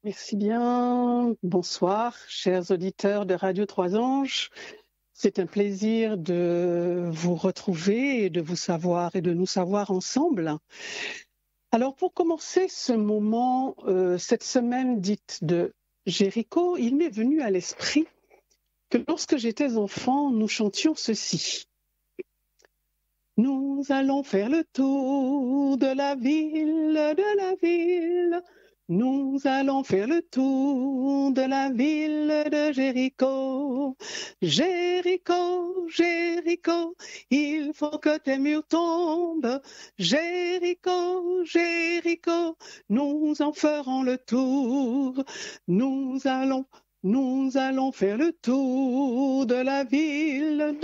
Merci bien. Bonsoir, chers auditeurs de Radio Trois Anges. C'est un plaisir de vous retrouver et de vous savoir et de nous savoir ensemble. Alors, pour commencer ce moment, cette semaine dite de Jéricho, il m'est venu à l'esprit que lorsque j'étais enfant, nous chantions ceci. Nous allons faire le tour de la ville. Nous allons faire le tour de la ville de Jéricho. Jéricho, Jéricho, il faut que tes murs tombent. Jéricho, Jéricho, nous en ferons le tour. Nous allons faire le tour de la ville.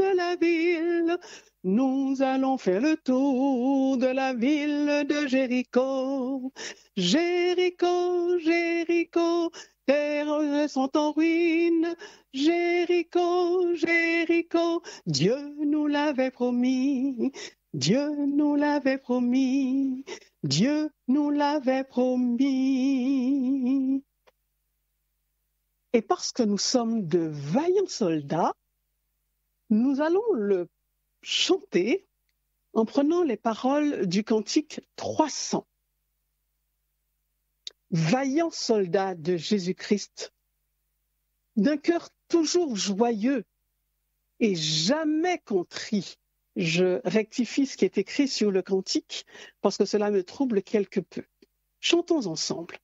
Nous allons faire le tour de la ville de Jéricho. Jéricho, Jéricho, tes rues sont en ruine. Jéricho, Jéricho, Dieu nous l'avait promis. Dieu nous l'avait promis. Dieu nous l'avait promis. Et parce que nous sommes de vaillants soldats, nous allons le chanter en prenant les paroles du cantique 300. Vaillants soldats de Jésus-Christ, d'un cœur toujours joyeux et jamais contrit. Je rectifie ce qui est écrit sur le cantique parce que cela me trouble quelque peu. Chantons ensemble.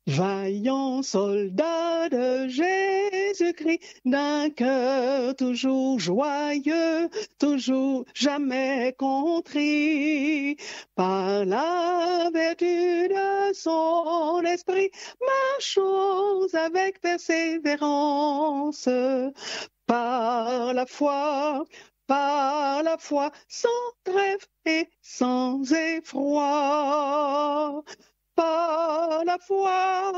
Vaillants soldats de Jésus-Christ, d'un cœur toujours joyeux, toujours jamais contrit, par la vertu de son esprit, marchons avec persévérance, par la foi, sans trêve et sans effroi. Par la foi,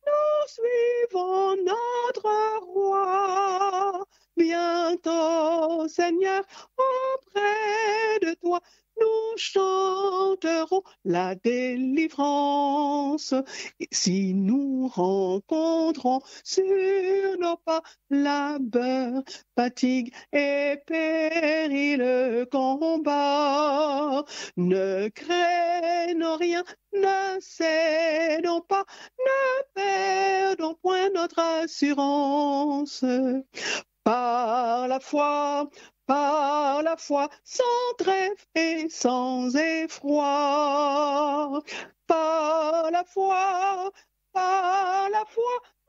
nous suivons notre roi. Bientôt, Seigneur, auprès de toi, nous chanterons la délivrance. Et si nous rencontrons sur nos pas labeur, fatigue et péril le combat, ne craignons rien, ne cédons pas, ne perdons point notre assurance. Par la foi, sans trêve et sans effroi. Par la foi,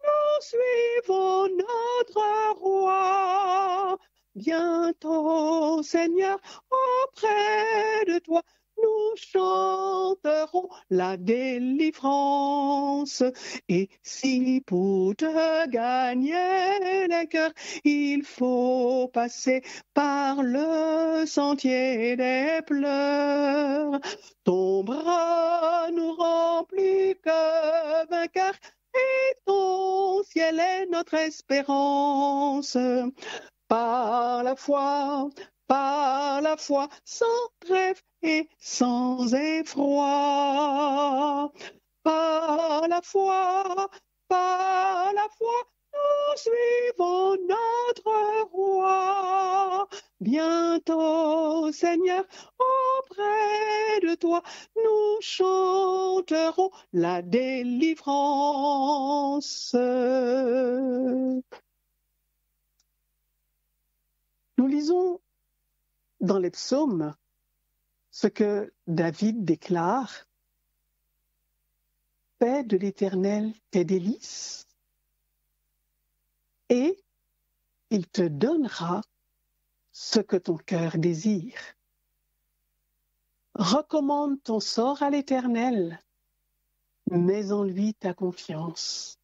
nous suivons notre roi. Bientôt, Seigneur, auprès de toi, nous chanterons la délivrance. Et si pour te gagner les cœurs, il faut passer par le sentier des pleurs, ton bras nous rend plus que vainqueurs et ton ciel est notre espérance. Par la foi, sans trêve et sans effroi. Par la foi, nous suivons notre roi. Bientôt, Seigneur, auprès de toi, nous chanterons la délivrance. Nous lisons dans les psaumes ce que David déclare. Paix de l'Éternel tes délices, et il te donnera ce que ton cœur désire. Recommande ton sort à l'Éternel, mets en lui ta confiance,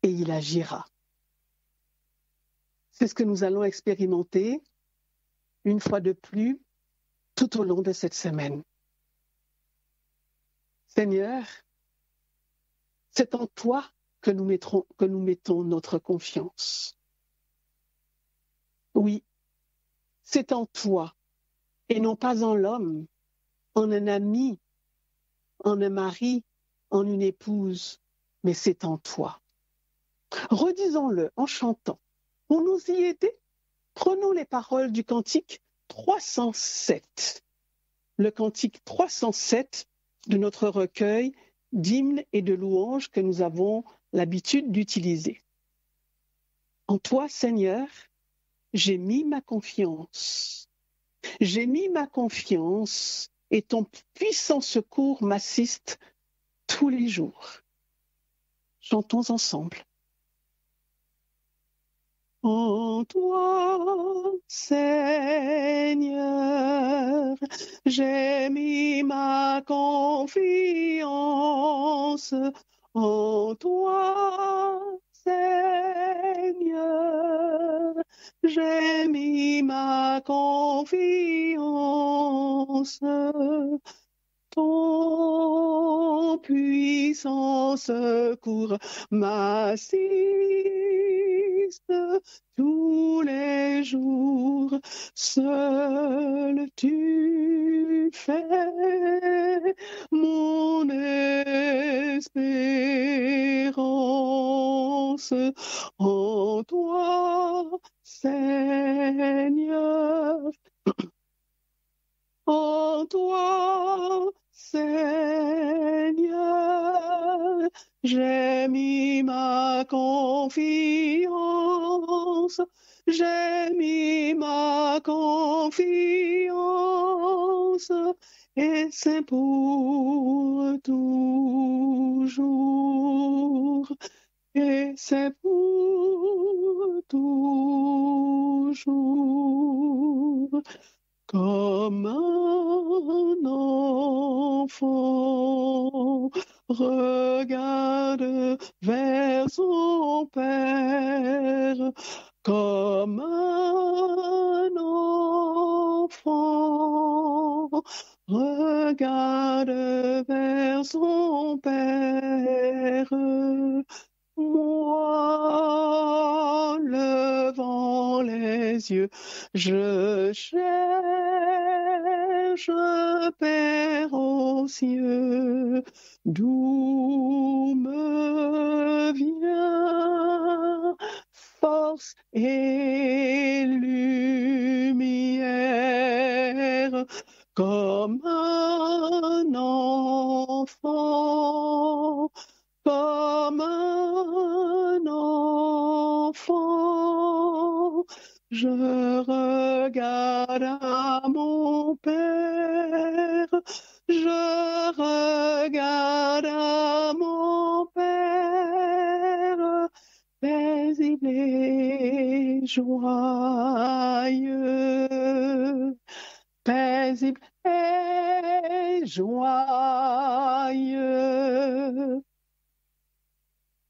et il agira. C'est ce que nous allons expérimenter une fois de plus tout au long de cette semaine. Seigneur, c'est en toi que nous mettons notre confiance. Oui, c'est en toi et non pas en l'homme, en un ami, en un mari, en une épouse, mais c'est en toi. Redisons-le en chantant. Pour nous y aider, prenons les paroles du cantique 307. Le cantique 307 de notre recueil d'hymnes et de louanges que nous avons l'habitude d'utiliser. En toi, Seigneur, j'ai mis ma confiance. J'ai mis ma confiance et ton puissant secours m'assiste tous les jours. Chantons ensemble. En toi, Seigneur, j'ai mis ma confiance. En toi, Seigneur, j'ai mis ma confiance. Ton puissant secours m'assiste tous les jours. Seul tu fais mon espérance. En toi, Seigneur, en toi, Seigneur, j'ai mis ma confiance. J'ai mis ma confiance et c'est pour toujours. Et c'est pour toujours. Comme un enfant regarde vers son Père, comme un enfant regarde vers son Père. Moi, levant les yeux, je cherche, Père aux cieux, d'où me vient force et lumière, comme un enfant. Comme un enfant, je regarde à mon Père, je regarde à mon Père, paisible et joyeux, paisible et joyeux.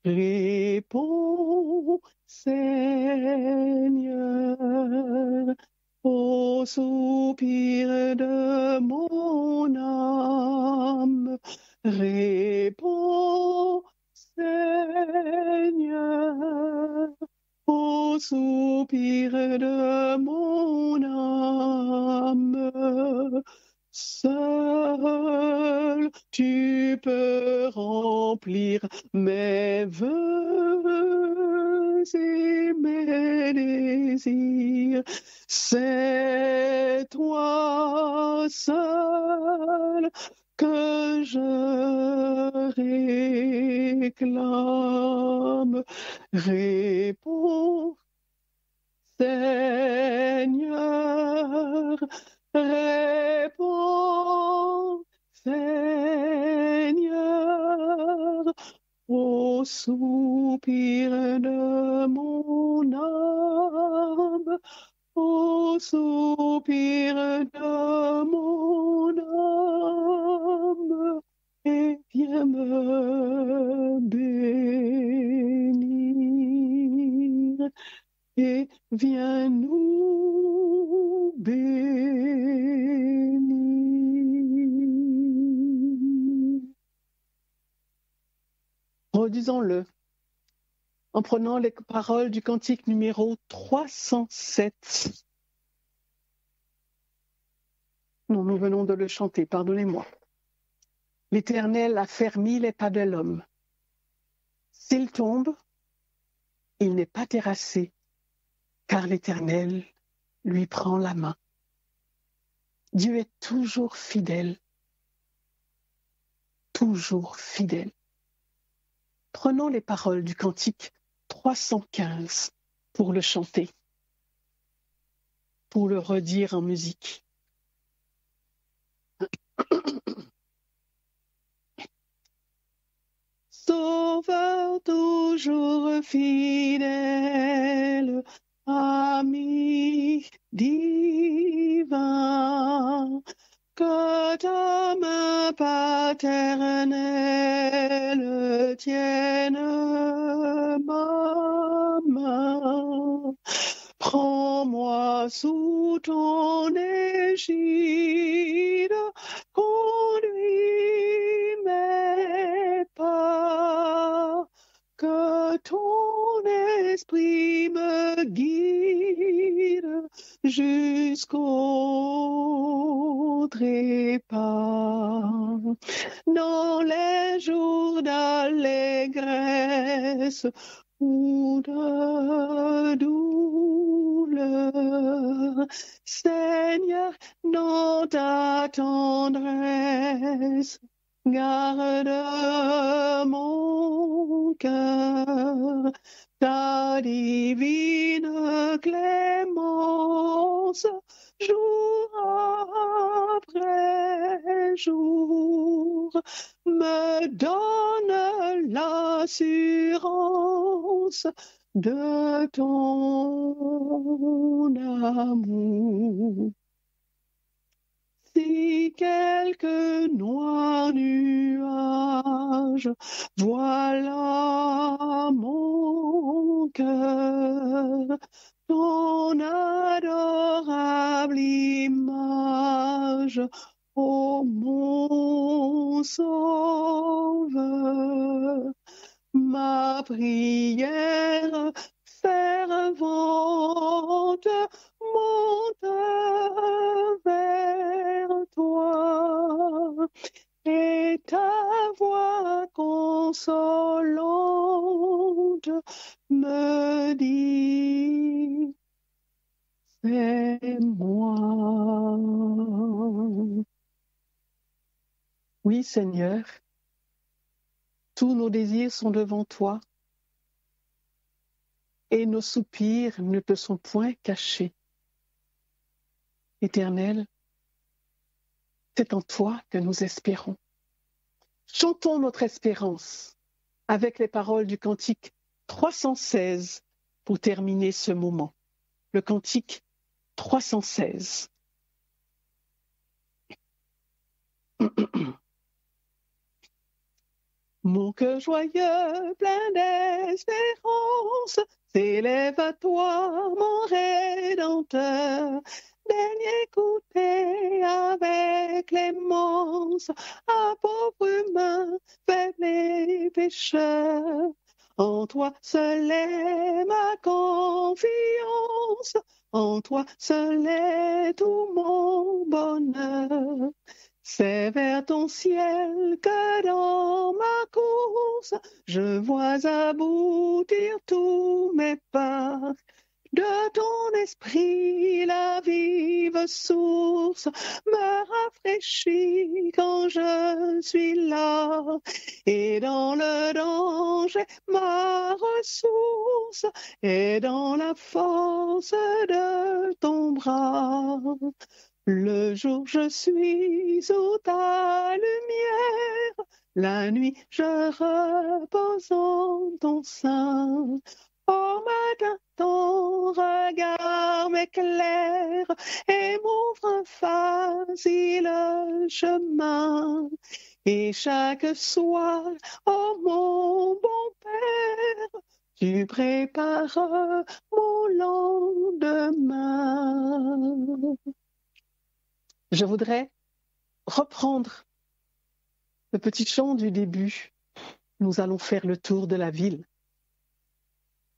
Réponds, Seigneur, au soupir de mon âme. Réponds, Seigneur, au soupir de mon âme. Seul tu peux remplir mes vœux et mes désirs. C'est toi seul que je réclame. Réponds, Seigneur, réponds, Seigneur, au soupir de mon âme, au soupir de mon âme, et viens me bénir. Et viens nous bénir. Redisons-le en prenant les paroles du cantique numéro 307. Non, nous venons de le chanter, pardonnez-moi. L'Éternel affermit les pas de l'homme. S'il tombe, il n'est pas terrassé, car l'Éternel lui prend la main. Dieu est toujours fidèle. Toujours fidèle. Prenons les paroles du cantique 315 pour le chanter, pour le redire en musique. Sauveur toujours fidèle, ami divin, que ta main paternelle tienne ma main. Prends-moi sous ton égide, conduis mes pas, que ton esprit me guide jusqu'au trépas. Dans les jours d'allégresse ou de douleur, Seigneur, dans ta tendresse, garde mon cœur. Ta divine clémence, jour après jour, me donne l'assurance de ton amour. Si quelque noir nuage voilà mon cœur, ton adorable image, ô mon sauveur, ma prière fervente monte vers toi, et ta voix consolante me dit, c'est moi. Oui, Seigneur, tous nos désirs sont devant toi et nos soupirs ne te sont point cachés. Éternel, c'est en toi que nous espérons. Chantons notre espérance avec les paroles du cantique 316 pour terminer ce moment. Le cantique 316. Mon cœur joyeux, plein d'espérance, s'élève à toi, mon Rédempteur. Daigne écouter avec clémence un pauvre humain, faible et pécheur. En toi seul est ma confiance, en toi seul est tout mon bonheur. C'est vers ton ciel que dans ma course, je vois aboutir tous mes pas. De ton esprit, la vive source me rafraîchit quand je suis là. Et dans le danger, ma ressource est dans la force de ton bras. Le jour, je suis sous ta lumière. La nuit, je repose en ton sein. Au matin, ton regard m'éclaire et m'ouvre facile chemin. Et chaque soir, oh mon bon Père, tu prépares mon lendemain. Je voudrais reprendre le petit chant du début. Nous allons faire le tour de la ville.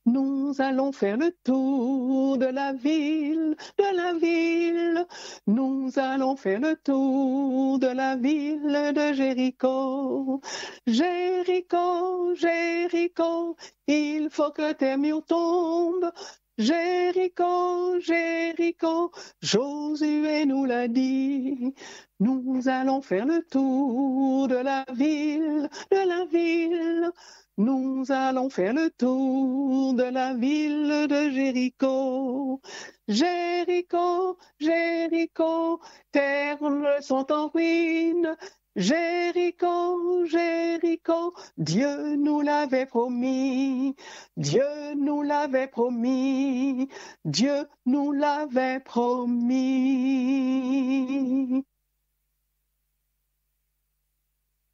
Nous allons faire le tour de la ville, de la ville. Nous allons faire le tour de la ville de Jéricho. Jéricho, Jéricho, il faut que tes murs tombent. Jéricho, Jéricho, Josué nous l'a dit. Nous allons faire le tour de la ville, de la ville. Nous allons faire le tour de la ville de Jéricho. Jéricho, Jéricho, terres sont en ruine. Jéricho, Jéricho, Dieu nous l'avait promis. Dieu nous l'avait promis. Dieu nous l'avait promis.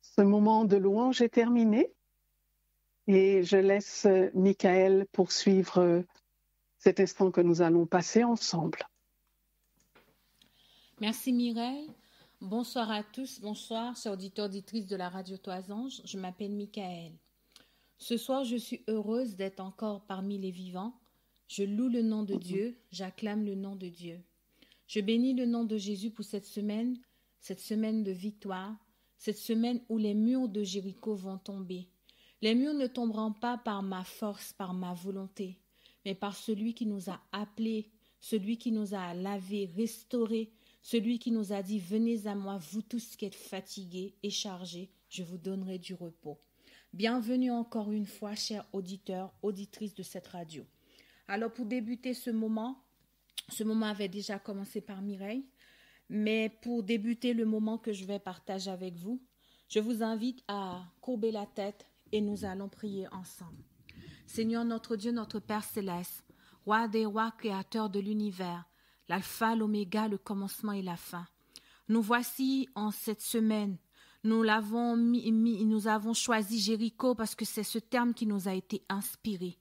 Ce moment de louange est terminé. Et je laisse Michael poursuivre cet instant que nous allons passer ensemble. Merci Mireille. Bonsoir à tous. Bonsoir, chers auditeurs, auditrices de la radio Toisange. Je m'appelle Michael. Ce soir, je suis heureuse d'être encore parmi les vivants. Je loue le nom de Dieu, j'acclame le nom de Dieu. Je bénis le nom de Jésus pour cette semaine de victoire, cette semaine où les murs de Jéricho vont tomber. Les murs ne tomberont pas par ma force, par ma volonté, mais par celui qui nous a appelés, celui qui nous a lavés, restaurés, celui qui nous a dit « Venez à moi, vous tous qui êtes fatigués et chargés, je vous donnerai du repos ». Bienvenue encore une fois, chers auditeurs, auditrices de cette radio. Alors pour débuter ce moment avait déjà commencé par Mireille, mais pour débuter le moment que je vais partager avec vous, je vous invite à courber la tête et nous allons prier ensemble. Seigneur notre Dieu, notre Père céleste, Roi des rois, Créateur de l'univers, l'alpha, l'oméga, le commencement et la fin. Nous voici en cette semaine. Nous avons choisi Jéricho parce que c'est ce terme qui nous a été inspiré.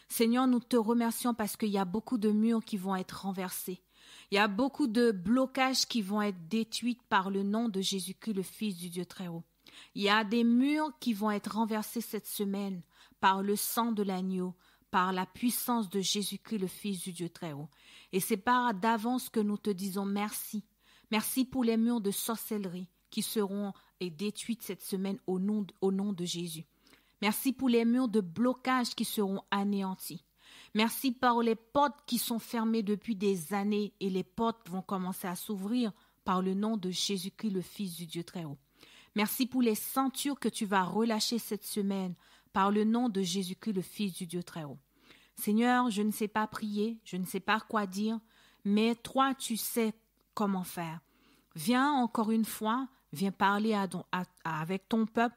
Seigneur, nous te remercions parce qu'il y a beaucoup de murs qui vont être renversés. Il y a beaucoup de blocages qui vont être détruits par le nom de Jésus-Christ, le Fils du Dieu très haut. Il y a des murs qui vont être renversés cette semaine par le sang de l'agneau, par la puissance de Jésus-Christ, le Fils du Dieu très haut. Et c'est par d'avance que nous te disons merci. Merci pour les murs de sorcellerie qui seront détruits cette semaine au nom de Jésus. Merci pour les murs de blocage qui seront anéantis. Merci pour les portes qui sont fermées depuis des années et les portes vont commencer à s'ouvrir par le nom de Jésus-Christ, le Fils du Dieu très haut. Merci pour les ceintures que tu vas relâcher cette semaine par le nom de Jésus-Christ, le Fils du Dieu très haut. Seigneur, je ne sais pas prier, je ne sais pas quoi dire, mais toi, tu sais comment faire. Viens encore une fois, viens parler avec ton peuple,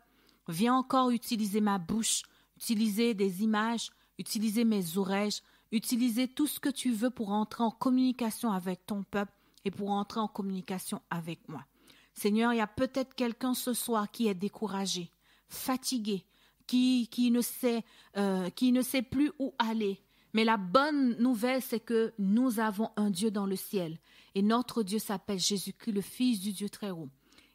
viens encore utiliser ma bouche, utiliser des images, utiliser mes oreilles, utiliser tout ce que tu veux pour entrer en communication avec ton peuple et pour entrer en communication avec moi. Seigneur, il y a peut-être quelqu'un ce soir qui est découragé, fatigué, qui ne sait plus où aller. Mais la bonne nouvelle, c'est que nous avons un Dieu dans le ciel. Et notre Dieu s'appelle Jésus-Christ, le Fils du Dieu très haut.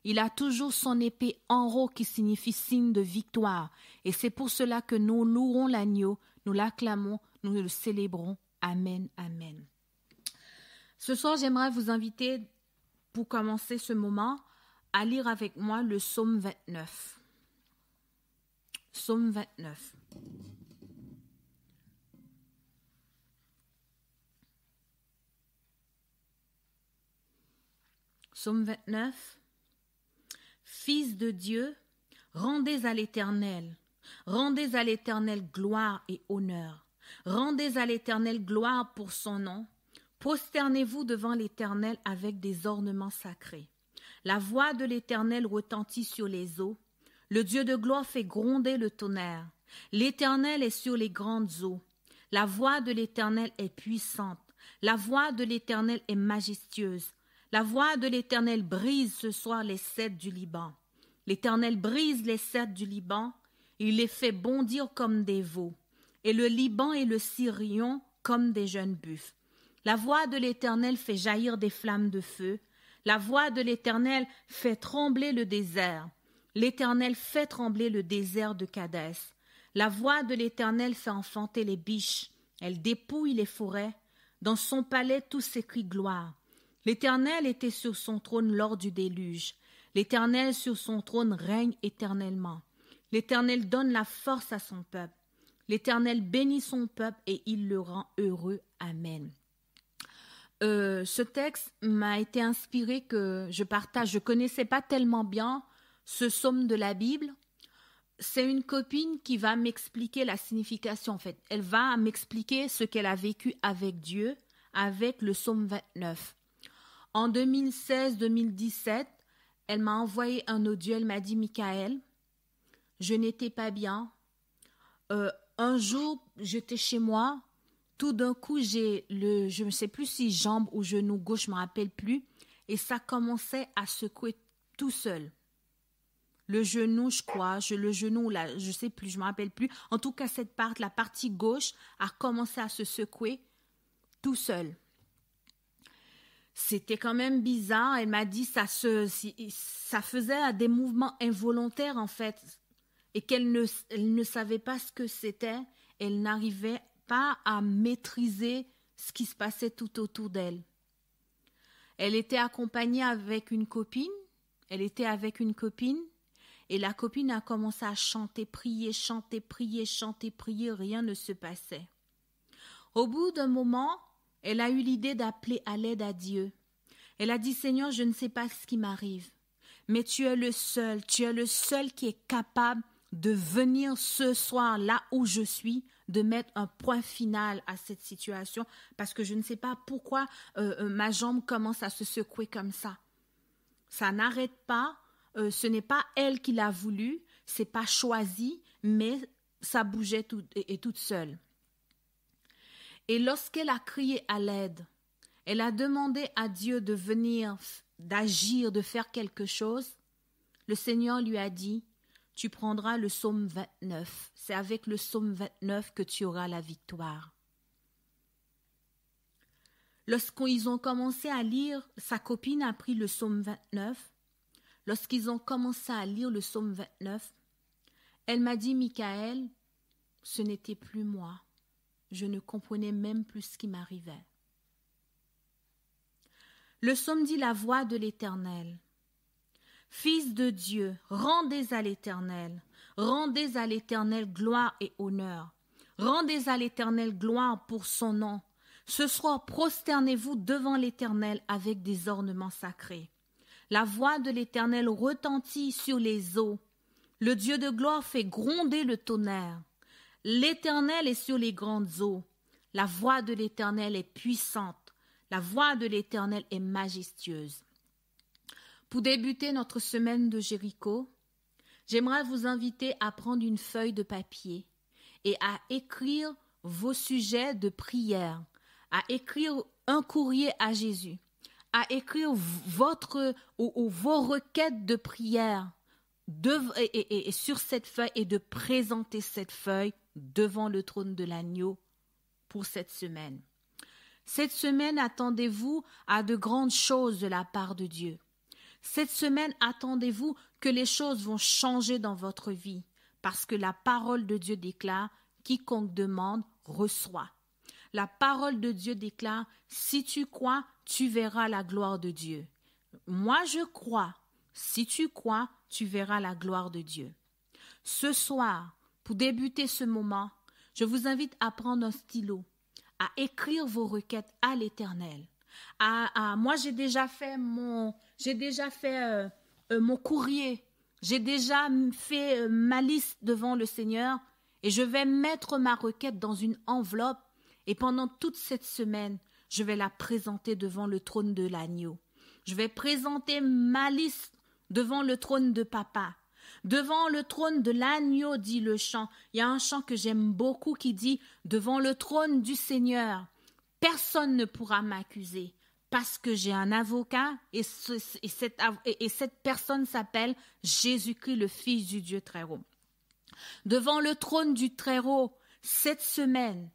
Il a toujours son épée en haut qui signifie signe de victoire. Et c'est pour cela que nous louerons l'agneau, nous l'acclamons, nous le célébrons. Amen, amen. Ce soir, j'aimerais vous inviter, pour commencer ce moment, à lire avec moi le psaume 29. Psaume 29. Psaume 29. Fils de Dieu, rendez à l'Éternel gloire et honneur. Rendez à l'Éternel gloire pour son nom. Prosternez-vous devant l'Éternel avec des ornements sacrés. La voix de l'Éternel retentit sur les eaux. Le Dieu de gloire fait gronder le tonnerre. L'Éternel est sur les grandes eaux. La voix de l'Éternel est puissante. La voix de l'Éternel est majestueuse. La voix de l'Éternel brise ce soir les cèdres du Liban. L'Éternel brise les cèdres du Liban. Il les fait bondir comme des veaux. Et le Liban et le Sirion comme des jeunes buffles. La voix de l'Éternel fait jaillir des flammes de feu. La voix de l'Éternel fait trembler le désert. L'Éternel fait trembler le désert de Kadès. La voix de l'Éternel fait enfanter les biches. Elle dépouille les forêts. Dans son palais, tout s'écrie gloire. L'Éternel était sur son trône lors du déluge. L'Éternel sur son trône règne éternellement. L'Éternel donne la force à son peuple. L'Éternel bénit son peuple et il le rend heureux. Amen. Ce texte m'a été inspiré que je partage. Je ne connaissais pas tellement bien ce psaume de la Bible. C'est une copine qui va m'expliquer la signification en fait. Elle va m'expliquer ce qu'elle a vécu avec Dieu, avec le psaume 29. En 2016-2017, elle m'a envoyé un audio, elle m'a dit « Michael, je n'étais pas bien. Un jour, j'étais chez moi, tout d'un coup, je ne sais plus si jambe ou genou gauche, je ne me rappelle plus, et ça commençait à secouer tout seul. Le genou, je crois, le genou, là, je ne sais plus, je ne me rappelle plus. En tout cas, la partie gauche a commencé à se secouer tout seul. C'était quand même bizarre. Elle m'a dit ça faisait des mouvements involontaires en fait et qu'elle ne savait pas ce que c'était. Elle n'arrivait pas à maîtriser ce qui se passait tout autour d'elle. Elle était accompagnée avec une copine. Et la copine a commencé à chanter, prier, rien ne se passait. Au bout d'un moment, elle a eu l'idée d'appeler à l'aide à Dieu. Elle a dit, Seigneur, je ne sais pas ce qui m'arrive, mais tu es le seul qui est capable de venir ce soir là où je suis, de mettre un point final à cette situation, parce que je ne sais pas pourquoi ma jambe commence à se secouer comme ça. Ça n'arrête pas, ce n'est pas elle qui l'a voulu, c'est pas choisi, mais ça bougeait toute seule. Et lorsqu'elle a crié à l'aide, elle a demandé à Dieu de venir, d'agir, de faire quelque chose. Le Seigneur lui a dit, tu prendras le psaume 29. C'est avec le psaume 29 que tu auras la victoire. Lorsqu'ils ont commencé à lire, sa copine a pris le psaume 29. Lorsqu'ils ont commencé à lire le psaume 29, elle m'a dit, Michael, ce n'était plus moi. Je ne comprenais même plus ce qui m'arrivait. Le psaume dit la voix de l'Éternel. Fils de Dieu, rendez à l'Éternel gloire et honneur. Rendez à l'Éternel gloire pour son nom. Ce soir, prosternez-vous devant l'Éternel avec des ornements sacrés. La voix de l'Éternel retentit sur les eaux. Le Dieu de gloire fait gronder le tonnerre. L'Éternel est sur les grandes eaux. La voix de l'Éternel est puissante. La voix de l'Éternel est majestueuse. Pour débuter notre semaine de Jéricho, j'aimerais vous inviter à prendre une feuille de papier et à écrire vos sujets de prière, à écrire un courrier à Jésus, à écrire vos requêtes de prière et sur cette feuille et de présenter cette feuille devant le trône de l'agneau pour cette semaine. Cette semaine, attendez-vous à de grandes choses de la part de Dieu. Cette semaine, attendez-vous que les choses vont changer dans votre vie, parce que la parole de Dieu déclare « quiconque demande, reçoit ». La parole de Dieu déclare « si tu crois, tu verras la gloire de Dieu ». Moi, je crois. Si tu crois, tu verras la gloire de Dieu. Ce soir, pour débuter ce moment, je vous invite à prendre un stylo, à écrire vos requêtes à l'Éternel. Moi, j'ai déjà fait mon courrier. J'ai déjà fait ma liste devant le Seigneur et je vais mettre ma requête dans une enveloppe et pendant toute cette semaine, je vais la présenter devant le trône de l'agneau. Je vais présenter ma liste devant le trône de papa. Devant le trône de l'agneau, dit le chant. Il y a un chant que j'aime beaucoup qui dit « Devant le trône du Seigneur, personne ne pourra m'accuser parce que j'ai un avocat et cette personne s'appelle Jésus-Christ, le Fils du Dieu Très-Haut. » Devant le trône du Très-Haut, cette semaine,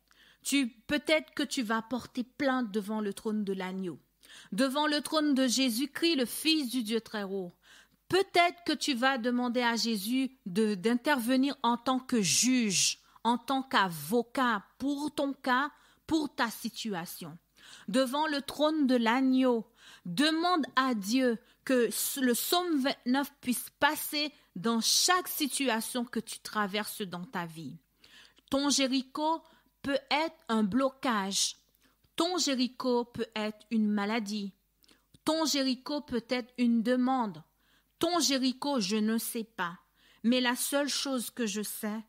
peut-être que tu vas porter plainte devant le trône de l'agneau. Devant le trône de Jésus-Christ, le Fils du Dieu Très-Haut. Peut-être que tu vas demander à Jésus d'intervenir en tant que juge, en tant qu'avocat pour ton cas, pour ta situation. Devant le trône de l'agneau, demande à Dieu que le psaume 29 puisse passer dans chaque situation que tu traverses dans ta vie. Ton Jéricho peut être un blocage. Ton Jéricho peut être une maladie. Ton Jéricho peut être une demande. Ton Jéricho, je ne sais pas. Mais la seule chose que je sais,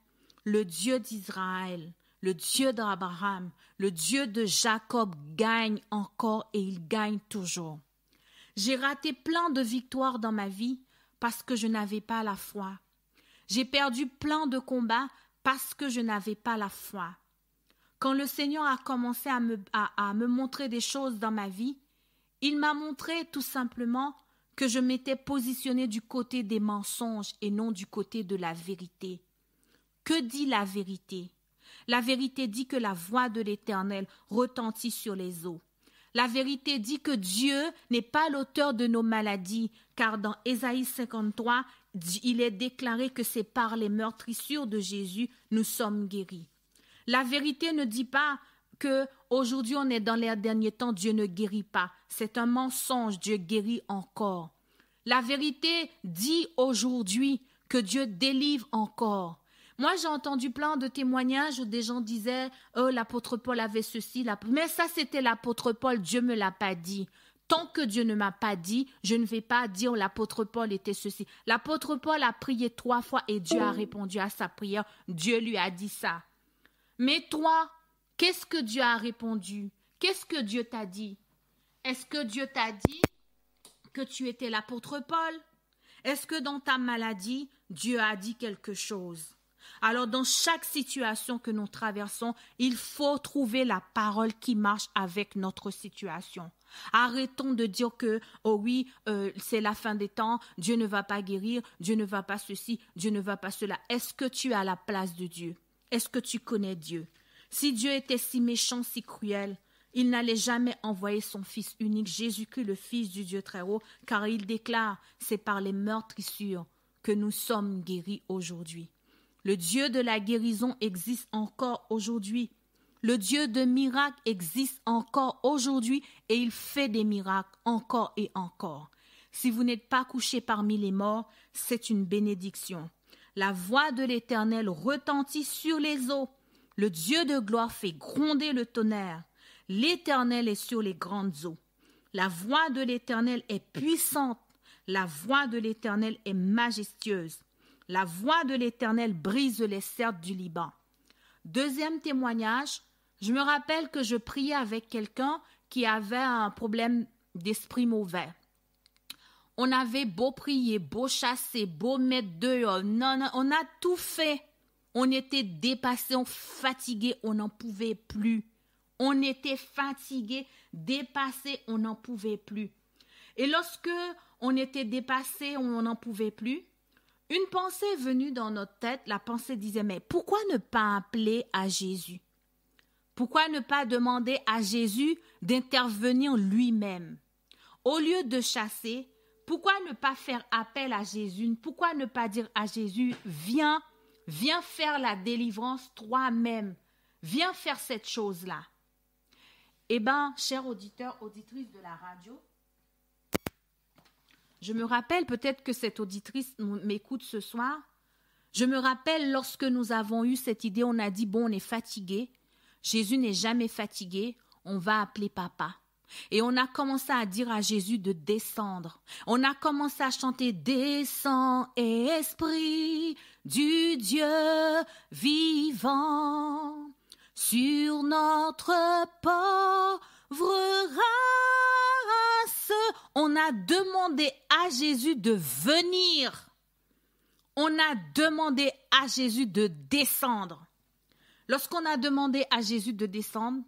le Dieu d'Israël, le Dieu d'Abraham, le Dieu de Jacob gagne encore et il gagne toujours. J'ai raté plein de victoires dans ma vie parce que je n'avais pas la foi. J'ai perdu plein de combats parce que je n'avais pas la foi. Quand le Seigneur a commencé à me montrer des choses dans ma vie, il m'a montré tout simplement que je m'étais positionnée du côté des mensonges et non du côté de la vérité. Que dit la vérité? La vérité dit que la voix de l'Éternel retentit sur les eaux. La vérité dit que Dieu n'est pas l'auteur de nos maladies, car dans Ésaïe 53, il est déclaré que c'est par les meurtrissures de Jésus nous sommes guéris. La vérité ne dit pas que aujourd'hui on est dans les derniers temps, Dieu ne guérit pas. C'est un mensonge, Dieu guérit encore. La vérité dit aujourd'hui que Dieu délivre encore. Moi, j'ai entendu plein de témoignages où des gens disaient « Oh, l'apôtre Paul avait ceci. » Mais ça, c'était l'apôtre Paul. Dieu ne me l'a pas dit. Tant que Dieu ne m'a pas dit, je ne vais pas dire « L'apôtre Paul était ceci. » L'apôtre Paul a prié 3 fois et Dieu a répondu à sa prière. Dieu lui a dit ça. Mais toi, qu'est-ce que Dieu a répondu? Qu'est-ce que Dieu t'a dit? Est-ce que Dieu t'a dit que tu étais l'apôtre Paul? Est-ce que dans ta maladie, Dieu a dit quelque chose? Alors, dans chaque situation que nous traversons, il faut trouver la parole qui marche avec notre situation. Arrêtons de dire que, oh oui, c'est la fin des temps, Dieu ne va pas guérir, Dieu ne va pas ceci, Dieu ne va pas cela. Est-ce que tu es à la place de Dieu? Est-ce que tu connais Dieu? Si Dieu était si méchant, si cruel, il n'allait jamais envoyer son Fils unique, Jésus-Christ, le Fils du Dieu très haut, car il déclare, c'est par les meurtrissures que nous sommes guéris aujourd'hui. Le Dieu de la guérison existe encore aujourd'hui. Le Dieu de miracles existe encore aujourd'hui et il fait des miracles encore et encore. Si vous n'êtes pas couché parmi les morts, c'est une bénédiction. La voix de l'Éternel retentit sur les eaux. Le Dieu de gloire fait gronder le tonnerre. L'Éternel est sur les grandes eaux. La voix de l'Éternel est puissante. La voix de l'Éternel est majestueuse. La voix de l'Éternel brise les cercles du Liban. Deuxième témoignage, je me rappelle que je priais avec quelqu'un qui avait un problème d'esprit mauvais. On avait beau prier, beau chasser, beau mettre dehors, non, on a tout fait. On était dépassés, fatigués, on n'en pouvait plus. On était fatigués, dépassés, on n'en pouvait plus. Et lorsque on était dépassés, on n'en pouvait plus, une pensée est venue dans notre tête, la pensée disait, mais pourquoi ne pas appeler à Jésus? Pourquoi ne pas demander à Jésus d'intervenir lui-même? Au lieu de chasser, pourquoi ne pas faire appel à Jésus? Pourquoi ne pas dire à Jésus, viens faire la délivrance toi-même. Viens faire cette chose-là. Eh bien, chers auditeurs, auditrices de la radio, je me rappelle, peut-être que cette auditrice m'écoute ce soir, je me rappelle lorsque nous avons eu cette idée, on a dit, bon, on est fatigué. Jésus n'est jamais fatigué, on va appeler papa. Et on a commencé à dire à Jésus de descendre. On a commencé à chanter « Descends, Esprit du Dieu vivant, sur notre pauvre race. » On a demandé à Jésus de venir. On a demandé à Jésus de descendre. Lorsqu'on a demandé à Jésus de descendre,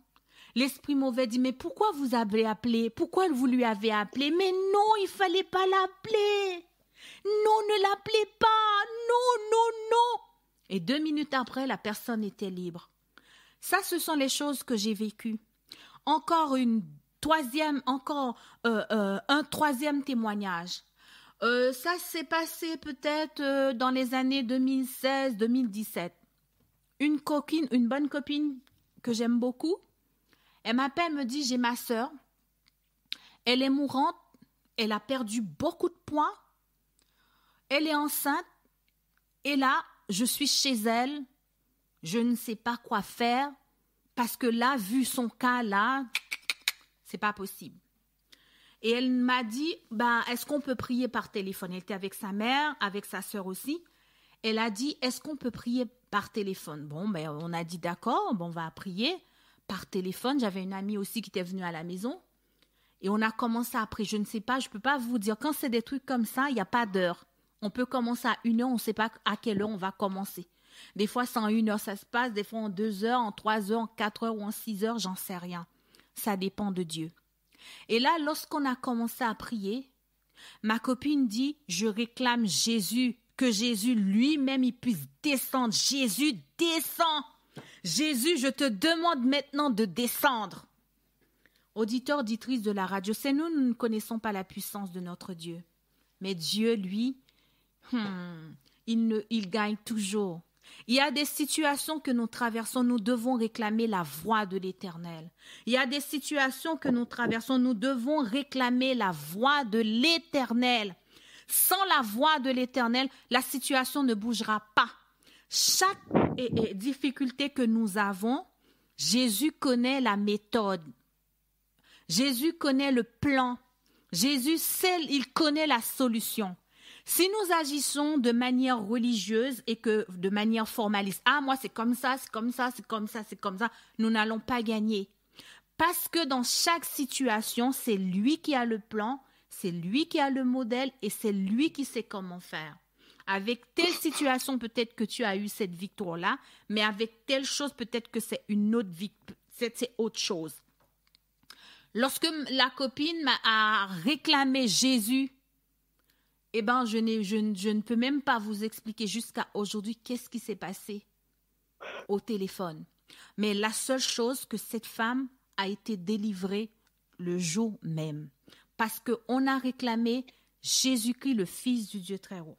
l'esprit mauvais dit, mais pourquoi vous avez appelé? Pourquoi vous lui avez appelé? Mais non, il ne fallait pas l'appeler. Non, ne l'appelez pas. Non, non, non. Et 2 minutes après, la personne était libre. Ça, ce sont les choses que j'ai vécues. Encore un troisième témoignage. Ça s'est passé peut-être dans les années 2016-2017. Une bonne copine que j'aime beaucoup, elle m'appelle, me dit, j'ai ma sœur, elle est mourante, elle a perdu beaucoup de poids, elle est enceinte, et là, je suis chez elle, je ne sais pas quoi faire, parce que là, vu son cas là, c'est pas possible. Et elle m'a dit, est-ce qu'on peut prier par téléphone? Elle était avec sa mère, avec sa sœur aussi. Elle a dit, est-ce qu'on peut prier par téléphone? Bon, on a dit d'accord, on va prier par téléphone. J'avais une amie aussi qui était venue à la maison. Et on a commencé à prier. Je ne sais pas, je ne peux pas vous dire. Quand c'est des trucs comme ça, il n'y a pas d'heure. On peut commencer à 1 heure, on ne sait pas à quelle heure on va commencer. Des fois, c'est en 1 heure, ça se passe. Des fois, en 2 heures, en 3 heures, en 4 heures ou en 6 heures, j'en sais rien. Ça dépend de Dieu. Et là, lorsqu'on a commencé à prier, ma copine dit, je réclame Jésus, que Jésus lui-même, il puisse descendre. Jésus, descends. Jésus, je te demande maintenant de descendre. Auditeurs, auditrices de la radio, c'est nous ne connaissons pas la puissance de notre Dieu. Mais Dieu, lui, il gagne toujours. Il y a des situations que nous traversons, nous devons réclamer la voix de l'Éternel. Il y a des situations que nous traversons, nous devons réclamer la voix de l'Éternel. Sans la voix de l'Éternel, la situation ne bougera pas. Chaque difficulté que nous avons, Jésus connaît la méthode. Jésus connaît le plan. Jésus sait, il connaît la solution. Si nous agissons de manière religieuse et que de manière formaliste, moi c'est comme ça, c'est comme ça, c'est comme ça, c'est comme ça, nous n'allons pas gagner. Parce que dans chaque situation, c'est lui qui a le plan, c'est lui qui a le modèle et c'est lui qui sait comment faire. Avec telle situation, peut-être que tu as eu cette victoire-là, mais avec telle chose, peut-être que c'est une autre victoire, c'est autre chose. Lorsque la copine m'a réclamé Jésus, je ne peux même pas vous expliquer jusqu'à aujourd'hui qu'est-ce qui s'est passé au téléphone. Mais la seule chose que cette femme a été délivrée le jour même. Parce qu'on a réclamé Jésus-Christ, le Fils du Dieu très haut.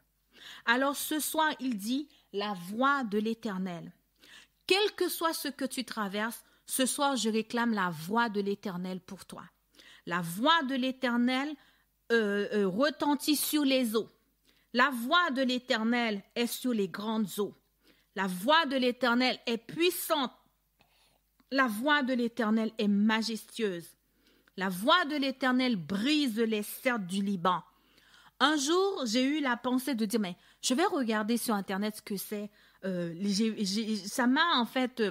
Alors ce soir, il dit la voix de l'Éternel. Quel que soit ce que tu traverses, ce soir, je réclame la voix de l'Éternel pour toi. La voix de l'Éternel retentit sur les eaux. La voix de l'Éternel est sur les grandes eaux. La voix de l'Éternel est puissante. La voix de l'Éternel est majestueuse. La voix de l'Éternel brise les cèdres du Liban. Un jour, j'ai eu la pensée de dire, mais je vais regarder sur Internet ce que c'est. Ça m'a en fait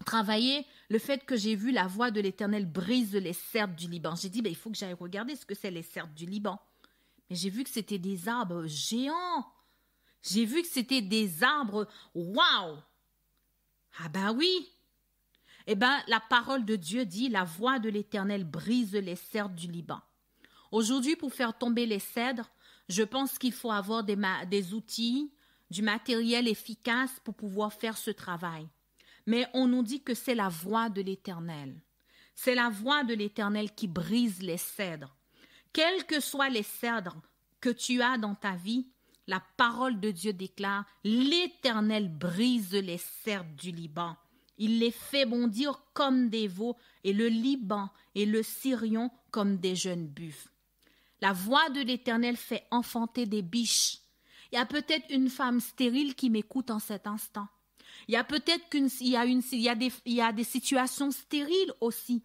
travaillé le fait que j'ai vu la voix de l'Éternel brise les cèdres du Liban. J'ai dit, il faut que j'aille regarder ce que c'est les cèdres du Liban. Mais j'ai vu que c'était des arbres géants. J'ai vu que c'était des arbres, waouh! Oui! La parole de Dieu dit, la voix de l'Éternel brise les cèdres du Liban. Aujourd'hui, pour faire tomber les cèdres, je pense qu'il faut avoir des outils, du matériel efficace pour pouvoir faire ce travail. Mais on nous dit que c'est la voix de l'Éternel. C'est la voix de l'Éternel qui brise les cèdres. Quels que soient les cèdres que tu as dans ta vie, la parole de Dieu déclare, l'Éternel brise les cèdres du Liban. Il les fait bondir comme des veaux et le Liban et le Sirion comme des jeunes buffles. La voix de l'Éternel fait enfanter des biches. Il y a peut-être une femme stérile qui m'écoute en cet instant. Il y a peut-être il y a des situations stériles aussi,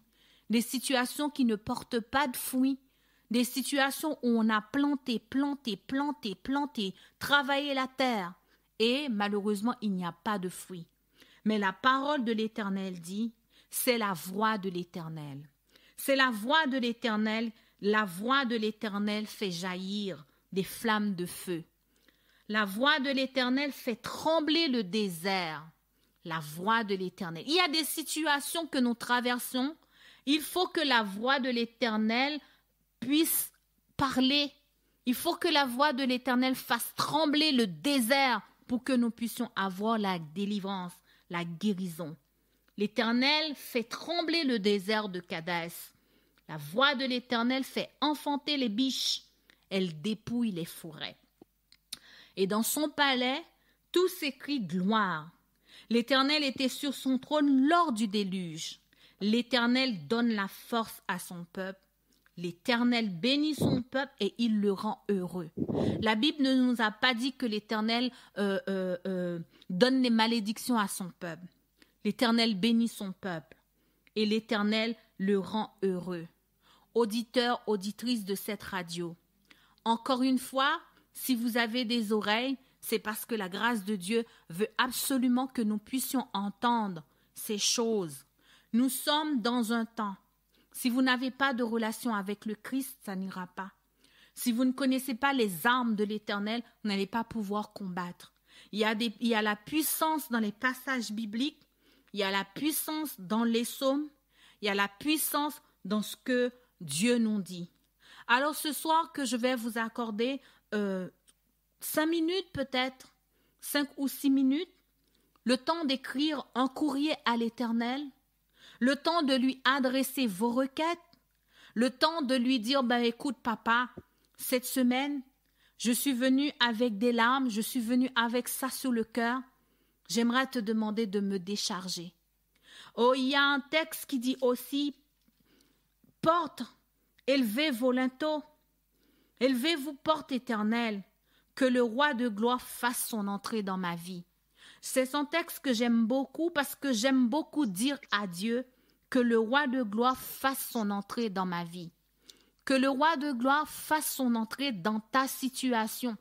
des situations qui ne portent pas de fruits, des situations où on a planté, travaillé la terre et malheureusement il n'y a pas de fruits. Mais la parole de l'Éternel dit, c'est la voix de l'Éternel. C'est la voix de l'Éternel. La voix de l'Éternel fait jaillir des flammes de feu. La voix de l'Éternel fait trembler le désert. La voix de l'Éternel. Il y a des situations que nous traversons. Il faut que la voix de l'Éternel puisse parler. Il faut que la voix de l'Éternel fasse trembler le désert pour que nous puissions avoir la délivrance, la guérison. L'Éternel fait trembler le désert de Kadès. La voix de l'Éternel fait enfanter les biches. Elle dépouille les forêts. Et dans son palais, tout s'écrit gloire. L'Éternel était sur son trône lors du déluge. L'Éternel donne la force à son peuple. L'Éternel bénit son peuple et il le rend heureux. La Bible ne nous a pas dit que l'Éternel donne les malédictions à son peuple. L'Éternel bénit son peuple et l'Éternel le rend heureux. Auditeurs, auditrices de cette radio, encore une fois, si vous avez des oreilles, c'est parce que la grâce de Dieu veut absolument que nous puissions entendre ces choses. Nous sommes dans un temps. Si vous n'avez pas de relation avec le Christ, ça n'ira pas. Si vous ne connaissez pas les armes de l'Éternel, vous n'allez pas pouvoir combattre. Il y a la puissance dans les passages bibliques, il y a la puissance dans les psaumes, il y a la puissance dans ce que Dieu nous dit. Alors ce soir que je vais vous accorder 5 minutes peut-être, 5 ou 6 minutes, le temps d'écrire un courrier à l'Éternel, le temps de lui adresser vos requêtes, le temps de lui dire « écoute papa, cette semaine, je suis venu avec des larmes, je suis venu avec ça sur le cœur, j'aimerais te demander de me décharger. » Oh, il y a un texte qui dit aussi « Porte, élevez vos linteaux, élevez-vous porte éternelle, que le roi de gloire fasse son entrée dans ma vie. » C'est un texte que j'aime beaucoup parce que j'aime beaucoup dire à Dieu que le roi de gloire fasse son entrée dans ma vie. Que le roi de gloire fasse son entrée dans ta situation.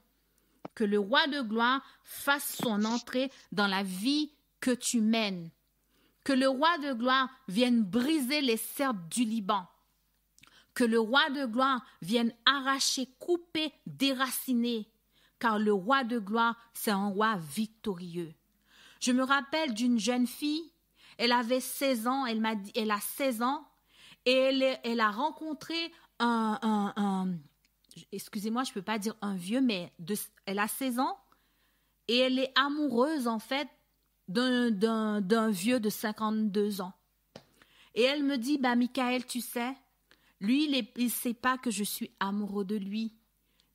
Que le roi de gloire fasse son entrée dans la vie que tu mènes. Que le roi de gloire vienne briser les serpes du Liban. Que le roi de gloire vienne arracher, couper, déraciner. Car le roi de gloire, c'est un roi victorieux. Je me rappelle d'une jeune fille, elle avait 16 ans, elle a 16 ans, et elle a rencontré excusez-moi, je ne peux pas dire un vieux, mais elle a 16 ans, et elle est amoureuse en fait d'un vieux de 52 ans. Et elle me dit, Michael, tu sais, lui, il ne sait pas que je suis amoureux de lui,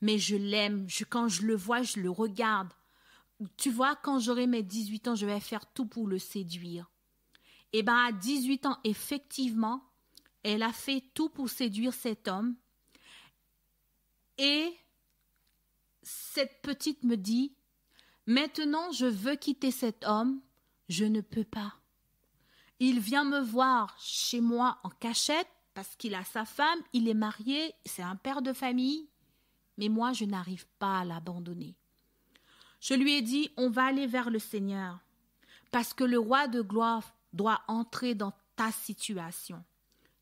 mais je l'aime, quand je le vois, je le regarde. Tu vois, quand j'aurai mes 18 ans, je vais faire tout pour le séduire. Et à 18 ans, effectivement, elle a fait tout pour séduire cet homme. Et cette petite me dit, maintenant je veux quitter cet homme, je ne peux pas. Il vient me voir chez moi en cachette parce qu'il a sa femme, il est marié, c'est un père de famille, mais moi je n'arrive pas à l'abandonner. Je lui ai dit, on va aller vers le Seigneur, parce que le roi de gloire doit entrer dans ta situation.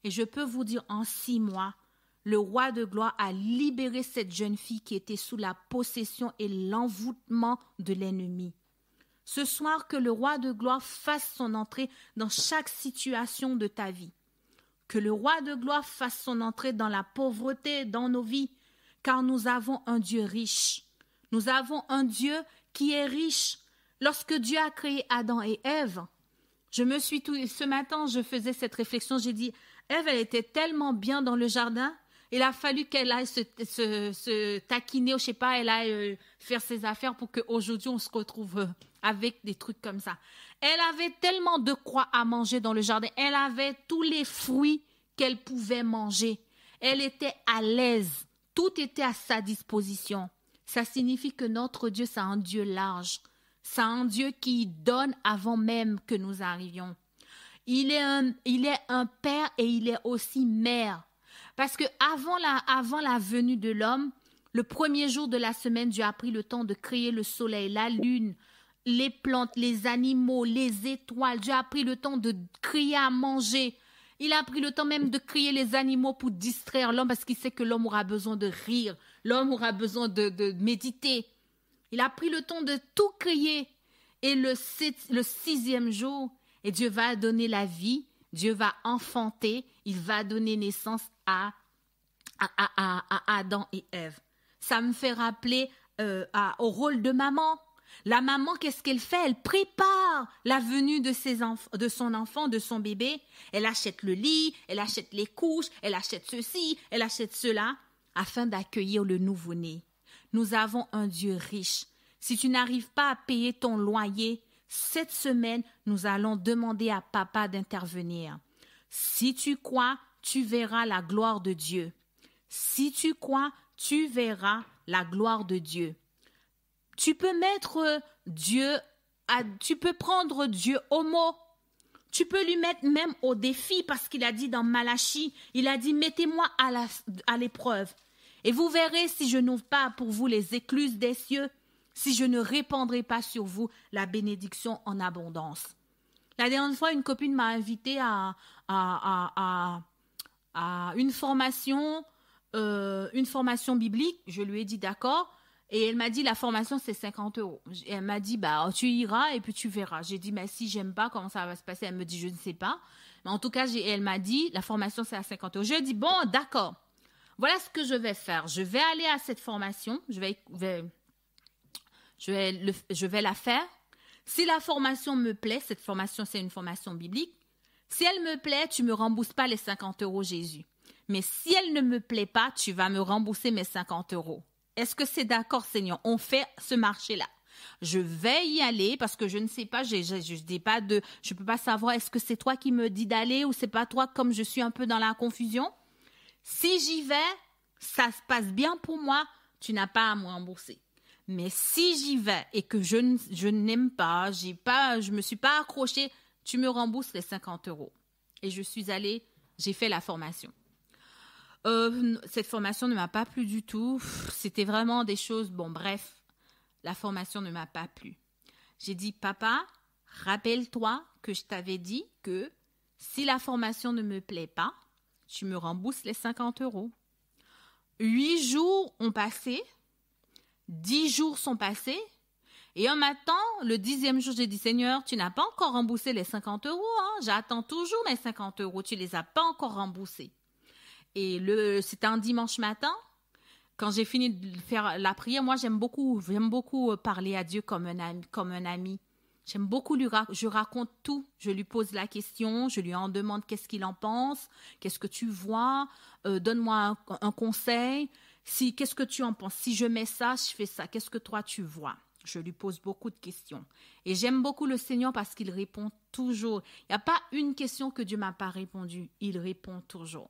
Et je peux vous dire, en 6 mois, le roi de gloire a libéré cette jeune fille qui était sous la possession et l'envoûtement de l'ennemi. Ce soir, que le roi de gloire fasse son entrée dans chaque situation de ta vie. Que le roi de gloire fasse son entrée dans la pauvreté, dans nos vies, car nous avons un Dieu riche. Nous avons un Dieu qui est riche. Lorsque Dieu a créé Adam et Ève, ce matin, je faisais cette réflexion, j'ai dit, Ève, elle était tellement bien dans le jardin, il a fallu qu'elle aille se taquiner, ou je sais pas, elle aille faire ses affaires pour qu'aujourd'hui on se retrouve avec des trucs comme ça. Elle avait tellement de quoi à manger dans le jardin, elle avait tous les fruits qu'elle pouvait manger. Elle était à l'aise, tout était à sa disposition. Ça signifie que notre Dieu, c'est un Dieu large. C'est un Dieu qui donne avant même que nous arrivions. Il est un père et il est aussi mère. Parce que avant la venue de l'homme, le premier jour de la semaine, Dieu a pris le temps de créer le soleil, la lune, les plantes, les animaux, les étoiles. Dieu a pris le temps de créer à manger. Il a pris le temps même de créer les animaux pour distraire l'homme parce qu'il sait que l'homme aura besoin de rire, l'homme aura besoin de méditer. Il a pris le temps de tout créer. Et le 6e jour, et Dieu va donner la vie, Dieu va enfanter, il va donner naissance à Adam et Ève. Ça me fait rappeler au rôle de maman. La maman, qu'est-ce qu'elle fait? Elle prépare la venue de son enfant, de son bébé. Elle achète le lit, elle achète les couches, elle achète ceci, elle achète cela. afin d'accueillir le nouveau-né. Nous avons un Dieu riche. Si tu n'arrives pas à payer ton loyer, cette semaine, nous allons demander à papa d'intervenir. Si tu crois, tu verras la gloire de Dieu. Si tu crois, tu verras la gloire de Dieu. Tu peux mettre tu peux prendre Dieu au mot. Tu peux lui mettre même au défi parce qu'il a dit dans Malachie, il a dit mettez-moi à l'épreuve. Et vous verrez si je n'ouvre pas pour vous les écluses des cieux, si je ne répandrai pas sur vous la bénédiction en abondance. La dernière fois, une copine m'a invitée à une formation biblique. Je lui ai dit d'accord. Et elle m'a dit, la formation, c'est 50 €. Elle m'a dit, tu iras et puis tu verras. J'ai dit, mais si j'aime pas, comment ça va se passer? Elle me dit, je ne sais pas. Mais en tout cas, elle m'a dit, la formation, c'est à 50 €. Je lui ai dit, bon, d'accord. Voilà ce que je vais faire. Je vais aller à cette formation. Je vais la faire. Si la formation me plaît, cette formation, c'est une formation biblique. Si elle me plaît, tu me rembourses pas les 50 € Jésus. Mais si elle ne me plaît pas, tu vas me rembourser mes 50 €. Est-ce que c'est d'accord, Seigneur? On fait ce marché-là. Je vais y aller parce que je ne sais pas, je peux pas savoir est-ce que c'est toi qui me dis d'aller ou c'est pas toi, comme je suis un peu dans la confusion. Si j'y vais, ça se passe bien pour moi, tu n'as pas à me rembourser. Mais si j'y vais et que je n'aime pas, je me suis pas accrochée, tu me rembourses les 50 €. Et je suis allée, j'ai fait la formation. Cette formation ne m'a pas plu du tout. C'était vraiment des choses... Bon, bref, la formation ne m'a pas plu. J'ai dit, papa, rappelle-toi que je t'avais dit que si la formation ne me plaît pas, tu me rembourses les 50 €. 8 jours ont passé, 10 jours sont passés, et un matin, le 10e jour, j'ai dit, Seigneur, tu n'as pas encore remboursé les 50 €, hein? J'attends toujours mes 50 €, tu les as pas encore remboursés. Et c'était un dimanche matin, quand j'ai fini de faire la prière. Moi, j'aime beaucoup parler à Dieu comme un ami. J'aime beaucoup je raconte tout. Je lui pose la question, je lui en demande qu'est-ce qu'il en pense, qu'est-ce que tu vois, donne-moi un conseil. Qu'est-ce que tu en penses? Si je mets ça, je fais ça. Qu'est-ce que toi tu vois? Je lui pose beaucoup de questions. Et j'aime beaucoup le Seigneur parce qu'il répond toujours. Il n'y a pas une question que Dieu m'a pas répondu. Il répond toujours.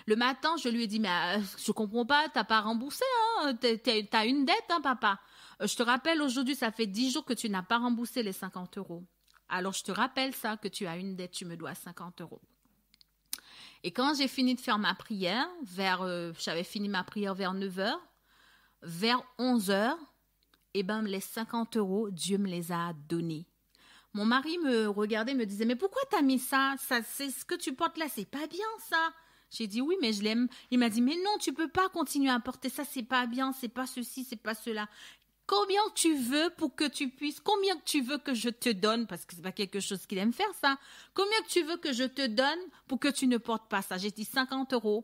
Le matin, je lui ai dit, mais je comprends pas, t'as pas remboursé, hein, t'as une dette, hein, papa. Je te rappelle, aujourd'hui, ça fait 10 jours que tu n'as pas remboursé les 50 €. Alors, je te rappelle ça, que tu as une dette, tu me dois 50 €. Et quand j'ai fini de faire ma prière, j'avais fini ma prière vers 9 h, vers 11 h, les 50 €, Dieu me les a donnés. Mon mari me regardait, me disait, mais pourquoi t'as mis ça? C'est ce que tu portes là, c'est pas bien ça. J'ai dit oui, mais je l'aime. Il m'a dit, mais non, tu peux pas continuer à porter ça, c'est pas bien, c'est pas ceci, c'est pas cela. Combien tu veux pour que tu puisses, combien tu veux que je te donne, parce que c'est pas quelque chose qu'il aime faire ça. Combien tu veux que je te donne pour que tu ne portes pas ça? J'ai dit 50 €.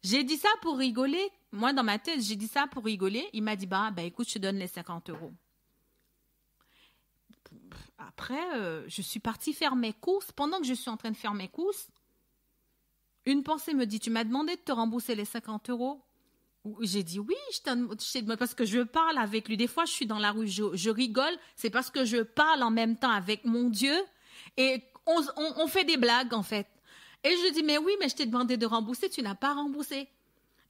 J'ai dit ça pour rigoler. Moi, dans ma tête, j'ai dit ça pour rigoler. Il m'a dit, écoute, je te donne les 50 €. Après, je suis partie faire mes courses. Pendant que je suis en train de faire mes courses, une pensée me dit, tu m'as demandé de te rembourser les 50 €? J'ai dit oui, parce que je parle avec lui. Des fois, je suis dans la rue, je rigole. C'est parce que je parle en même temps avec mon Dieu. Et on fait des blagues, en fait. Et je dis, mais oui, mais je t'ai demandé de rembourser, tu n'as pas remboursé.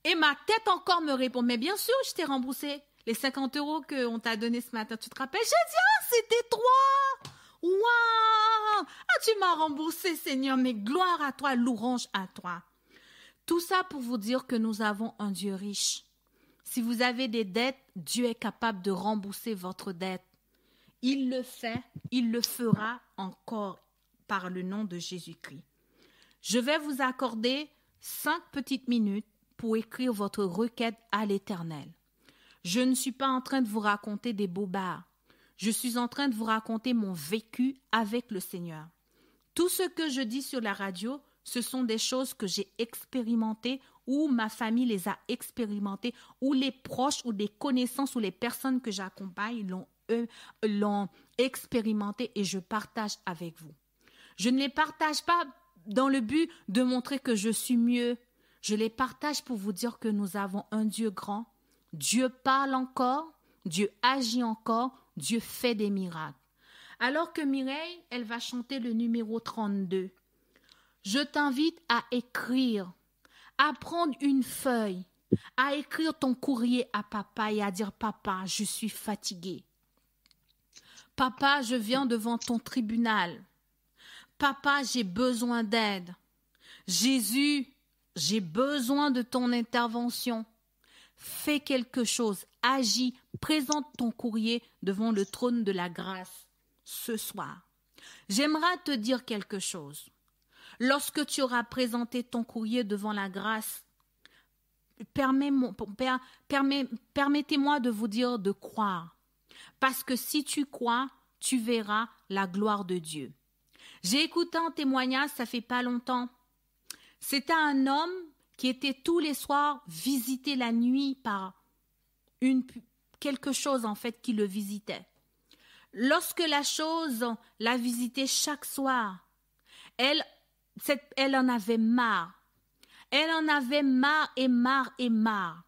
Et ma tête encore me répond, mais bien sûr, je t'ai remboursé. Les 50 € qu'on t'a donné ce matin, tu te rappelles? J'ai dit, c'était toi! Waouh! Tu m'as remboursé, Seigneur, mais gloire à toi, louange à toi. Tout ça pour vous dire que nous avons un Dieu riche. Si vous avez des dettes, Dieu est capable de rembourser votre dette. Il le fait, il le fera encore par le nom de Jésus-Christ. Je vais vous accorder 5 petites minutes pour écrire votre requête à l'Éternel. Je ne suis pas en train de vous raconter des bobards. Je suis en train de vous raconter mon vécu avec le Seigneur. Tout ce que je dis sur la radio, ce sont des choses que j'ai expérimentées ou ma famille les a expérimentées ou les proches ou des connaissances ou les personnes que j'accompagne l'ont expérimenté et je partage avec vous. Je ne les partage pas dans le but de montrer que je suis mieux. Je les partage pour vous dire que nous avons un Dieu grand. Dieu parle encore, Dieu agit encore, Dieu fait des miracles. Alors que Mireille, elle va chanter le numéro 32. Je t'invite à écrire, à prendre une feuille, à écrire ton courrier à papa et à dire « Papa, je suis fatiguée. Papa, je viens devant ton tribunal. Papa, j'ai besoin d'aide. Jésus, j'ai besoin de ton intervention. Fais quelque chose, agis, présente ton courrier devant le trône de la grâce ce soir. J'aimerais te dire quelque chose. Lorsque tu auras présenté ton courrier devant la grâce, permettez-moi de vous dire de croire. Parce que si tu crois, tu verras la gloire de Dieu. J'ai écouté un témoignage, ça fait pas longtemps. C'était un homme qui était tous les soirs visité la nuit par quelque chose en fait qui le visitait. Lorsque la chose la visitait chaque soir, elle en avait marre. Elle en avait marre et marre et marre.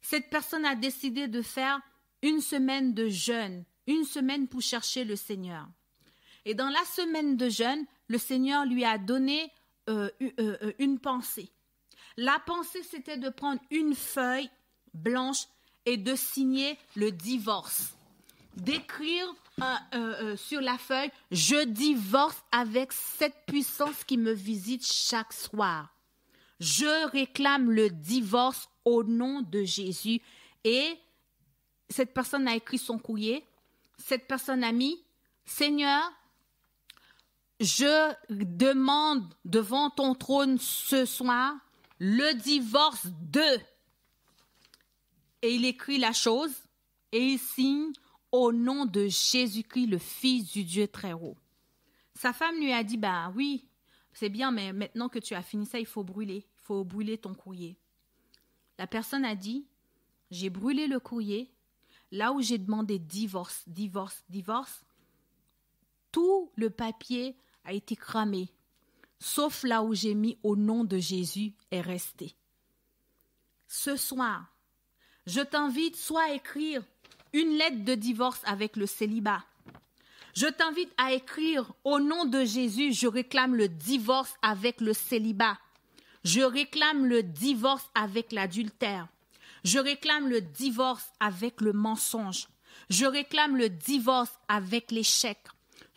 Cette personne a décidé de faire une semaine de jeûne, une semaine pour chercher le Seigneur. Et dans la semaine de jeûne, le Seigneur lui a donné une pensée. La pensée, c'était de prendre une feuille blanche et de signer le divorce. D'écrire sur la feuille « Je divorce avec cette puissance qui me visite chaque soir. Je réclame le divorce au nom de Jésus. » Et cette personne a écrit son courrier. Cette personne a mis « Seigneur, je demande devant ton trône ce soir le divorce de... » Et il écrit la chose et il signe « Au nom de Jésus-Christ, le Fils du Dieu très haut. » Sa femme lui a dit « Bah oui, c'est bien, mais maintenant que tu as fini ça, il faut brûler ton courrier. » La personne a dit « J'ai brûlé le courrier, là où j'ai demandé divorce, tout le papier a été cramé, sauf là où j'ai mis au nom de Jésus est resté. Ce soir, je t'invite soit à écrire une lettre de divorce avec le célibat. Je t'invite à écrire au nom de Jésus, je réclame le divorce avec le célibat. Je réclame le divorce avec l'adultère. Je réclame le divorce avec le mensonge. Je réclame le divorce avec l'échec.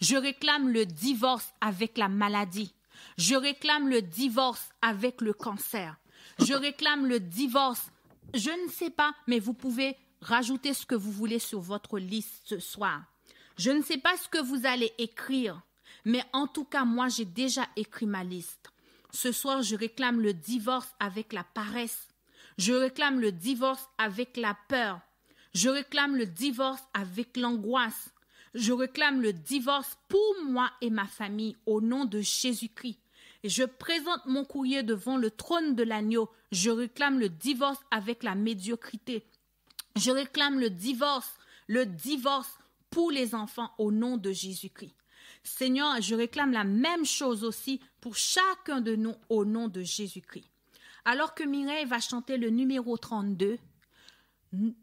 Je réclame le divorce avec la maladie. Je réclame le divorce avec le cancer. Je réclame le divorce. Je ne sais pas, mais vous pouvez rajouter ce que vous voulez sur votre liste ce soir. Je ne sais pas ce que vous allez écrire, mais en tout cas, moi, j'ai déjà écrit ma liste. Ce soir, je réclame le divorce avec la paresse. Je réclame le divorce avec la peur. Je réclame le divorce avec l'angoisse. Je réclame le divorce pour moi et ma famille au nom de Jésus-Christ. Et je présente mon courrier devant le trône de l'agneau. Je réclame le divorce avec la médiocrité. Je réclame le divorce pour les enfants au nom de Jésus-Christ. Seigneur, je réclame la même chose aussi pour chacun de nous au nom de Jésus-Christ. Alors que Mireille va chanter le numéro 32,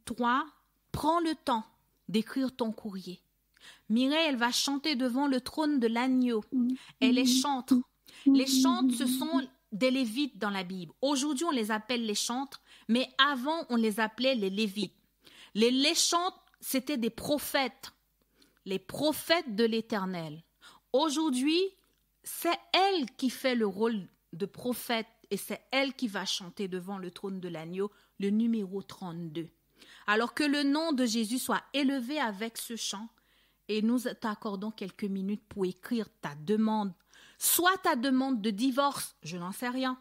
toi, prends le temps d'écrire ton courrier. Mireille, elle va chanter devant le trône de l'agneau. Elle est chantre. Les chantres, ce sont des lévites dans la Bible. Aujourd'hui, on les appelle les chantres, mais avant, on les appelait les lévites. Les chantres, c'était des prophètes, les prophètes de l'Éternel. Aujourd'hui, c'est elle qui fait le rôle de prophète et c'est elle qui va chanter devant le trône de l'agneau, le numéro 32. Alors que le nom de Jésus soit élevé avec ce chant et nous t'accordons quelques minutes pour écrire ta demande. Soit ta demande de divorce, je n'en sais rien.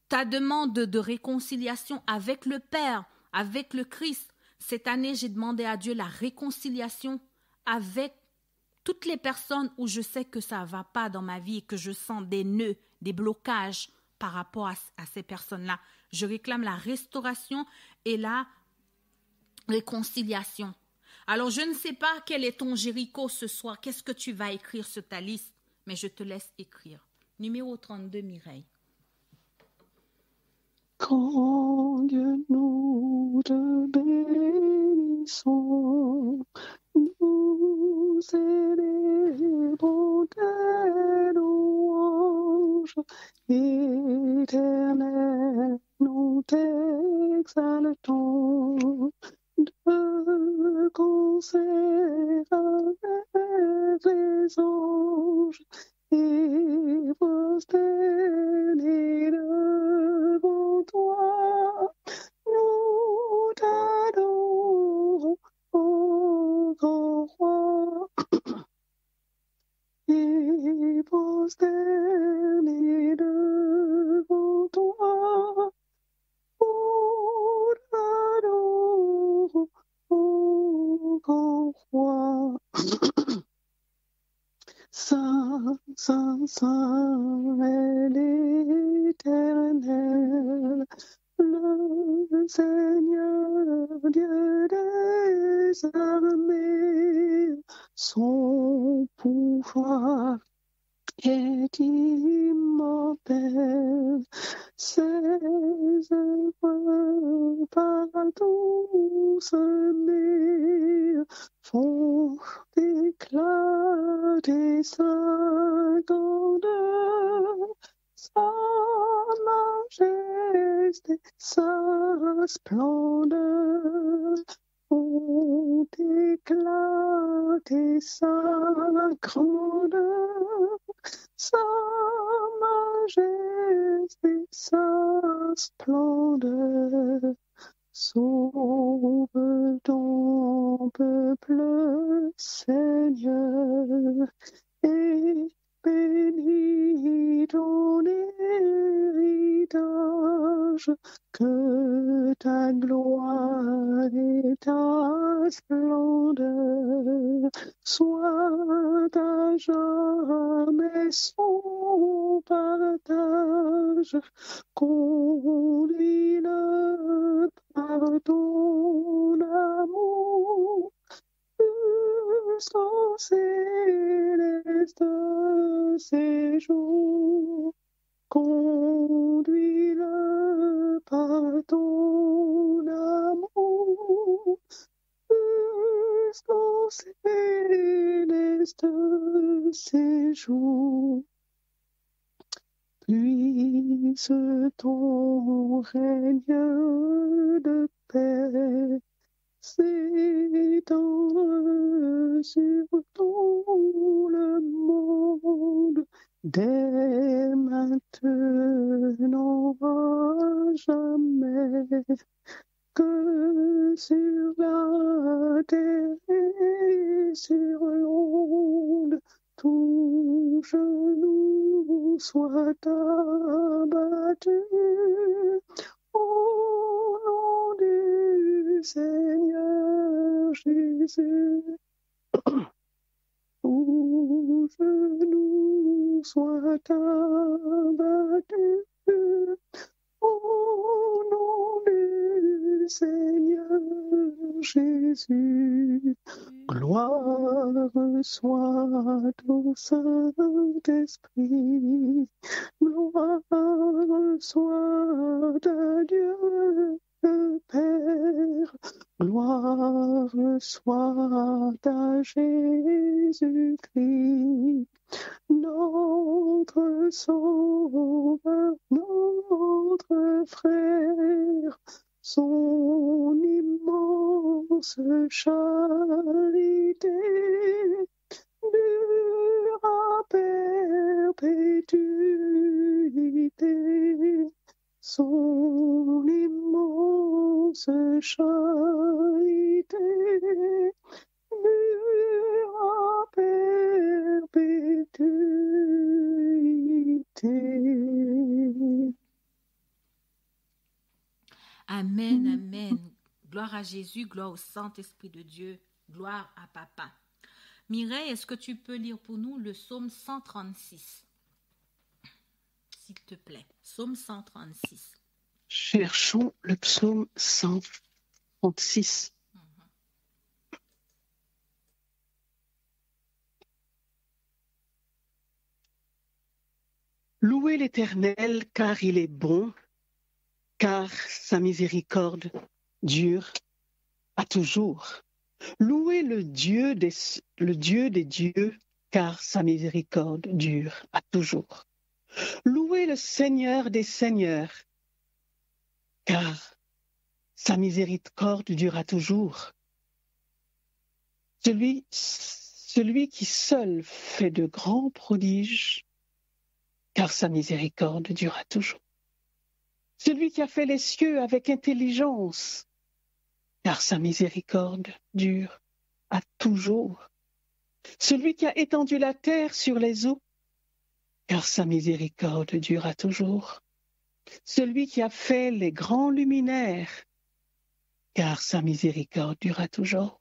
Ta demande de réconciliation avec le Père, avec le Christ. Cette année, j'ai demandé à Dieu la réconciliation avec toutes les personnes où je sais que ça ne va pas dans ma vie et que je sens des nœuds, des blocages par rapport à ces personnes-là. Je réclame la restauration et la réconciliation. Alors, je ne sais pas quel est ton Jéricho ce soir. Qu'est-ce que tu vas écrire sur ta liste? Mais je te laisse écrire. Numéro 32, Mireille. Grand Dieu, nous te bénissons, nous célébrons tes louanges, Éternel, nous t'exaltons, de concert avec les anges, et prosternés devant toi, nous t'adorons, ô grand roi, et prosternés devant toi, nous t'adorons, ô grand roi. Saint, Saint, Saint est l'Éternel, le Seigneur Dieu des armées. Son pouvoir est immortel, ses œuvres partout semées font éclater sa grandeur, sa majesté, sa splendeur font éclater sa grandeur, sa majesté, sa splendeur. Sauve ton peuple, Seigneur, et bénis ton héritage, que ta gloire et ta splendeur soient à jamais son partage. Conduis-le par ton amour jusqu'au céleste séjour. Conduis-le par ton amour jusqu'au céleste séjour. Puisse ton règne de paix s'étendre sur tout le monde, dès maintenant à jamais, que sur la terre et sur l'onde, tout genou soit abattu au nom du Seigneur Jésus. Tout genou soit abattu au nom du Seigneur Jésus. Gloire soit au Saint-Esprit, gloire soit à Dieu le Père, gloire soit à Jésus-Christ, notre Sauveur, notre Frère, son immense charité dure à perpétuité, son immense charité dure à perpétuité. Amen, amen. Gloire à Jésus, gloire au Saint-Esprit de Dieu, gloire à Papa. Mireille, est-ce que tu peux lire pour nous le psaume 136? S'il te plaît, psaume 136. Cherchons le psaume 136. Louez l'Éternel car il est bon, car sa miséricorde dure à toujours. Louez le Dieu des dieux, car sa miséricorde dure à toujours. Louez le Seigneur des seigneurs, car sa miséricorde dure à toujours. Celui qui seul fait de grands prodiges, car sa miséricorde dure à toujours. Celui qui a fait les cieux avec intelligence, car sa miséricorde dure à toujours. Celui qui a étendu la terre sur les eaux, car sa miséricorde dure à toujours. Celui qui a fait les grands luminaires, car sa miséricorde dure à toujours.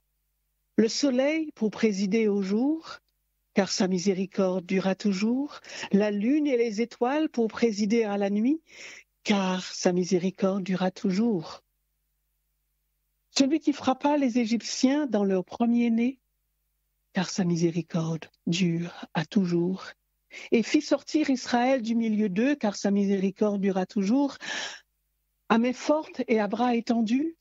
Le soleil pour présider au jour, car sa miséricorde dure à toujours. La lune et les étoiles pour présider à la nuit, car sa miséricorde dure à toujours. Celui qui frappa les Égyptiens dans leur premier-né, car sa miséricorde dure à toujours. Et fit sortir Israël du milieu d'eux, car sa miséricorde dura toujours. À main forte et à bras étendus,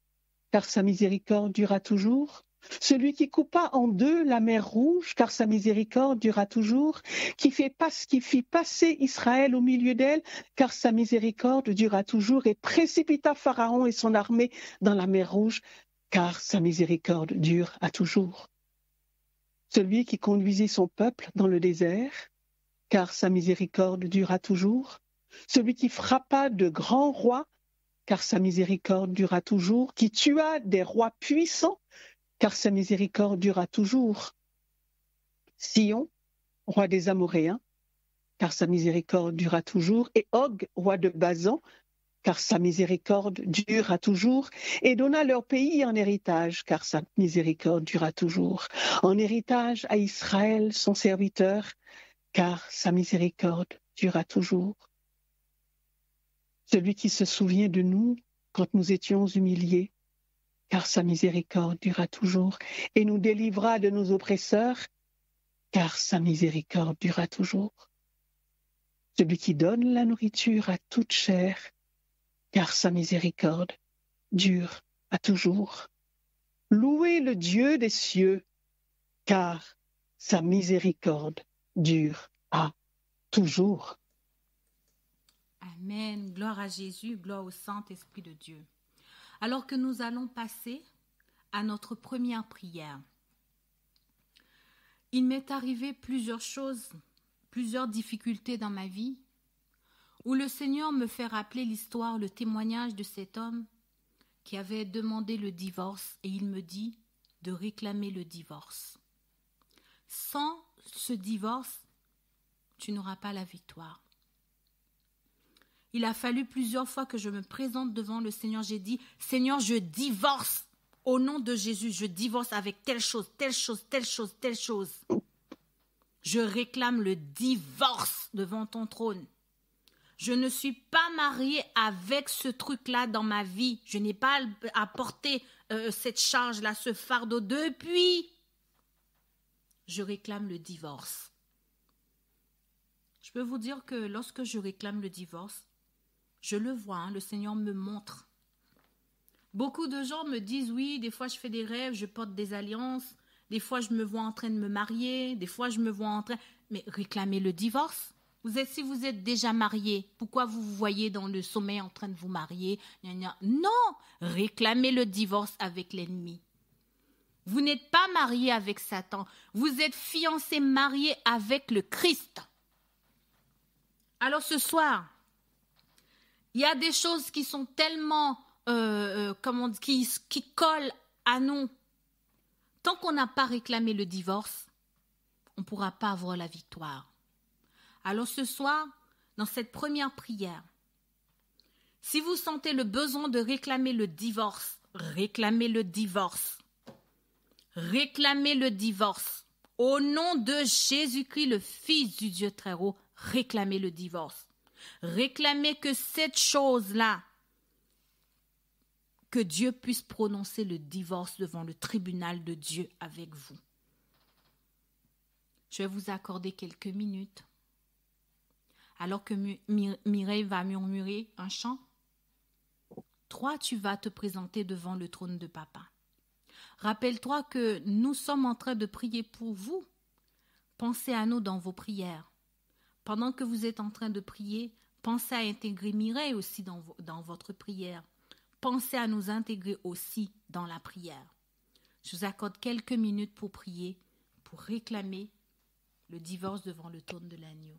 car sa miséricorde dura toujours. Celui qui coupa en deux la mer Rouge, car sa miséricorde dura toujours. Qui fit passer Israël au milieu d'elle, car sa miséricorde dura toujours. Et précipita Pharaon et son armée dans la mer Rouge, car sa miséricorde dure à toujours. Celui qui conduisit son peuple dans le désert, car sa miséricorde dure à toujours. Celui qui frappa de grands rois, car sa miséricorde dura toujours. Qui tua des rois puissants, car sa miséricorde dura toujours. Sion, roi des Amoréens, car sa miséricorde dura toujours. Et Og, roi de Basan, car sa miséricorde dura toujours. Et donna leur pays en héritage, car sa miséricorde dura toujours. En héritage à Israël, son serviteur, car sa miséricorde dura toujours. Celui qui se souvient de nous quand nous étions humiliés, car sa miséricorde dura toujours, et nous délivra de nos oppresseurs, car sa miséricorde dura toujours. Celui qui donne la nourriture à toute chair, car sa miséricorde dure à toujours. Louez le Dieu des cieux, car sa miséricorde dure à toujours. Amen. Gloire à Jésus, gloire au Saint-Esprit de Dieu. Alors que nous allons passer à notre première prière. Il m'est arrivé plusieurs choses, plusieurs difficultés dans ma vie, où le Seigneur me fait rappeler l'histoire, le témoignage de cet homme qui avait demandé le divorce, et il me dit de réclamer le divorce. Sans ce divorce, tu n'auras pas la victoire. Il a fallu plusieurs fois que je me présente devant le Seigneur. J'ai dit, Seigneur, je divorce. Au nom de Jésus, je divorce avec telle chose, telle chose, telle chose, telle chose. Je réclame le divorce devant ton trône. Je ne suis pas mariée avec ce truc-là dans ma vie. Je n'ai pas à porter cette charge-là, ce fardeau. Depuis, je réclame le divorce. Je peux vous dire que lorsque je réclame le divorce, je le vois, le Seigneur me montre. Beaucoup de gens me disent, oui, des fois je fais des rêves, je porte des alliances, des fois je me vois en train de me marier, des fois je me vois en train... Mais réclamer le divorce. Si vous êtes déjà marié, pourquoi vous vous voyez dans le sommeil en train de vous marier? Non, réclamez le divorce avec l'ennemi. Vous n'êtes pas marié avec Satan, vous êtes fiancé, marié avec le Christ. Alors ce soir, il y a des choses qui sont tellement, qui collent à nous. Tant qu'on n'a pas réclamé le divorce, on ne pourra pas avoir la victoire. Alors ce soir, dans cette première prière, si vous sentez le besoin de réclamer le divorce, réclamez le divorce. Réclamez le divorce. Au nom de Jésus-Christ, le Fils du Dieu très haut, réclamez le divorce. Réclamez que cette chose-là, que Dieu puisse prononcer le divorce devant le tribunal de Dieu avec vous. Je vais vous accorder quelques minutes. Alors que Mireille va murmurer un chant, toi, tu vas te présenter devant le trône de Papa. Rappelle-toi que nous sommes en train de prier pour vous. Pensez à nous dans vos prières. Pendant que vous êtes en train de prier, pensez à intégrer Mireille aussi dans votre prière. Pensez à nous intégrer aussi dans la prière. Je vous accorde quelques minutes pour prier, pour réclamer le divorce devant le trône de l'agneau.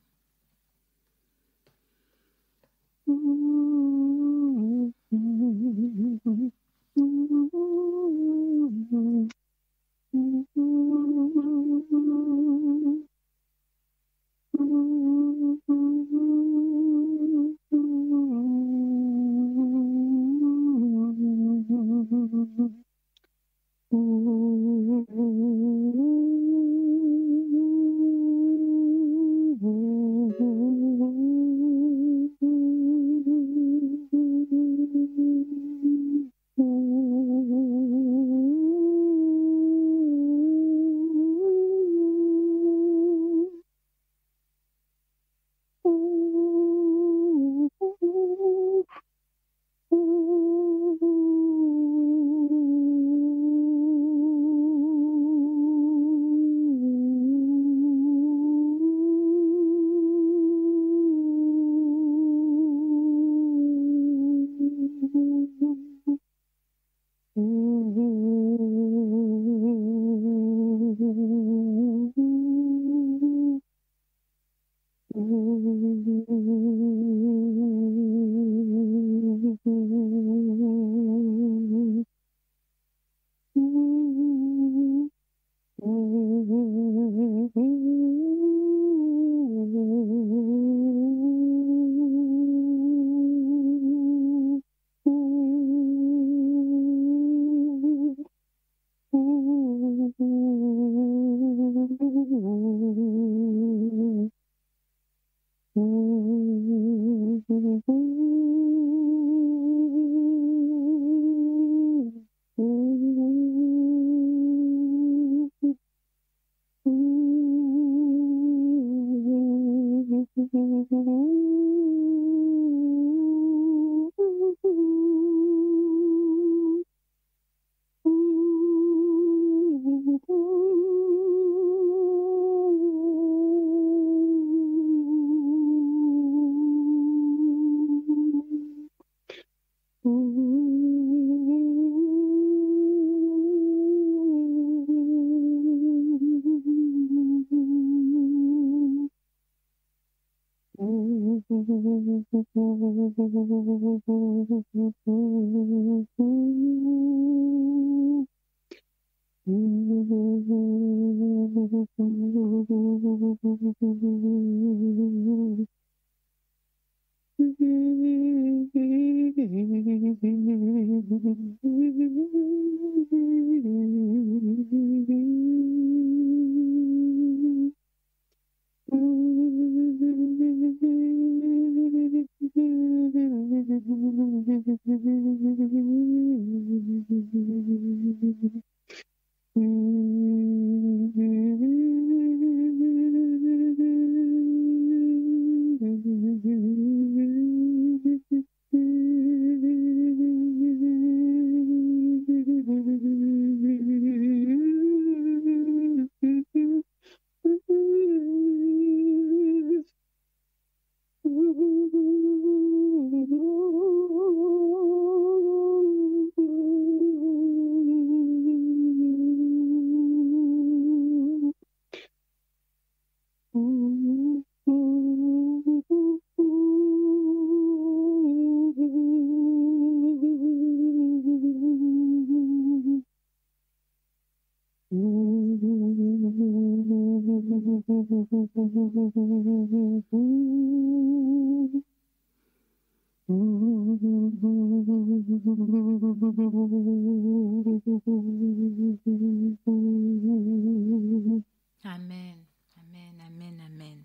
Amen, amen, amen, amen.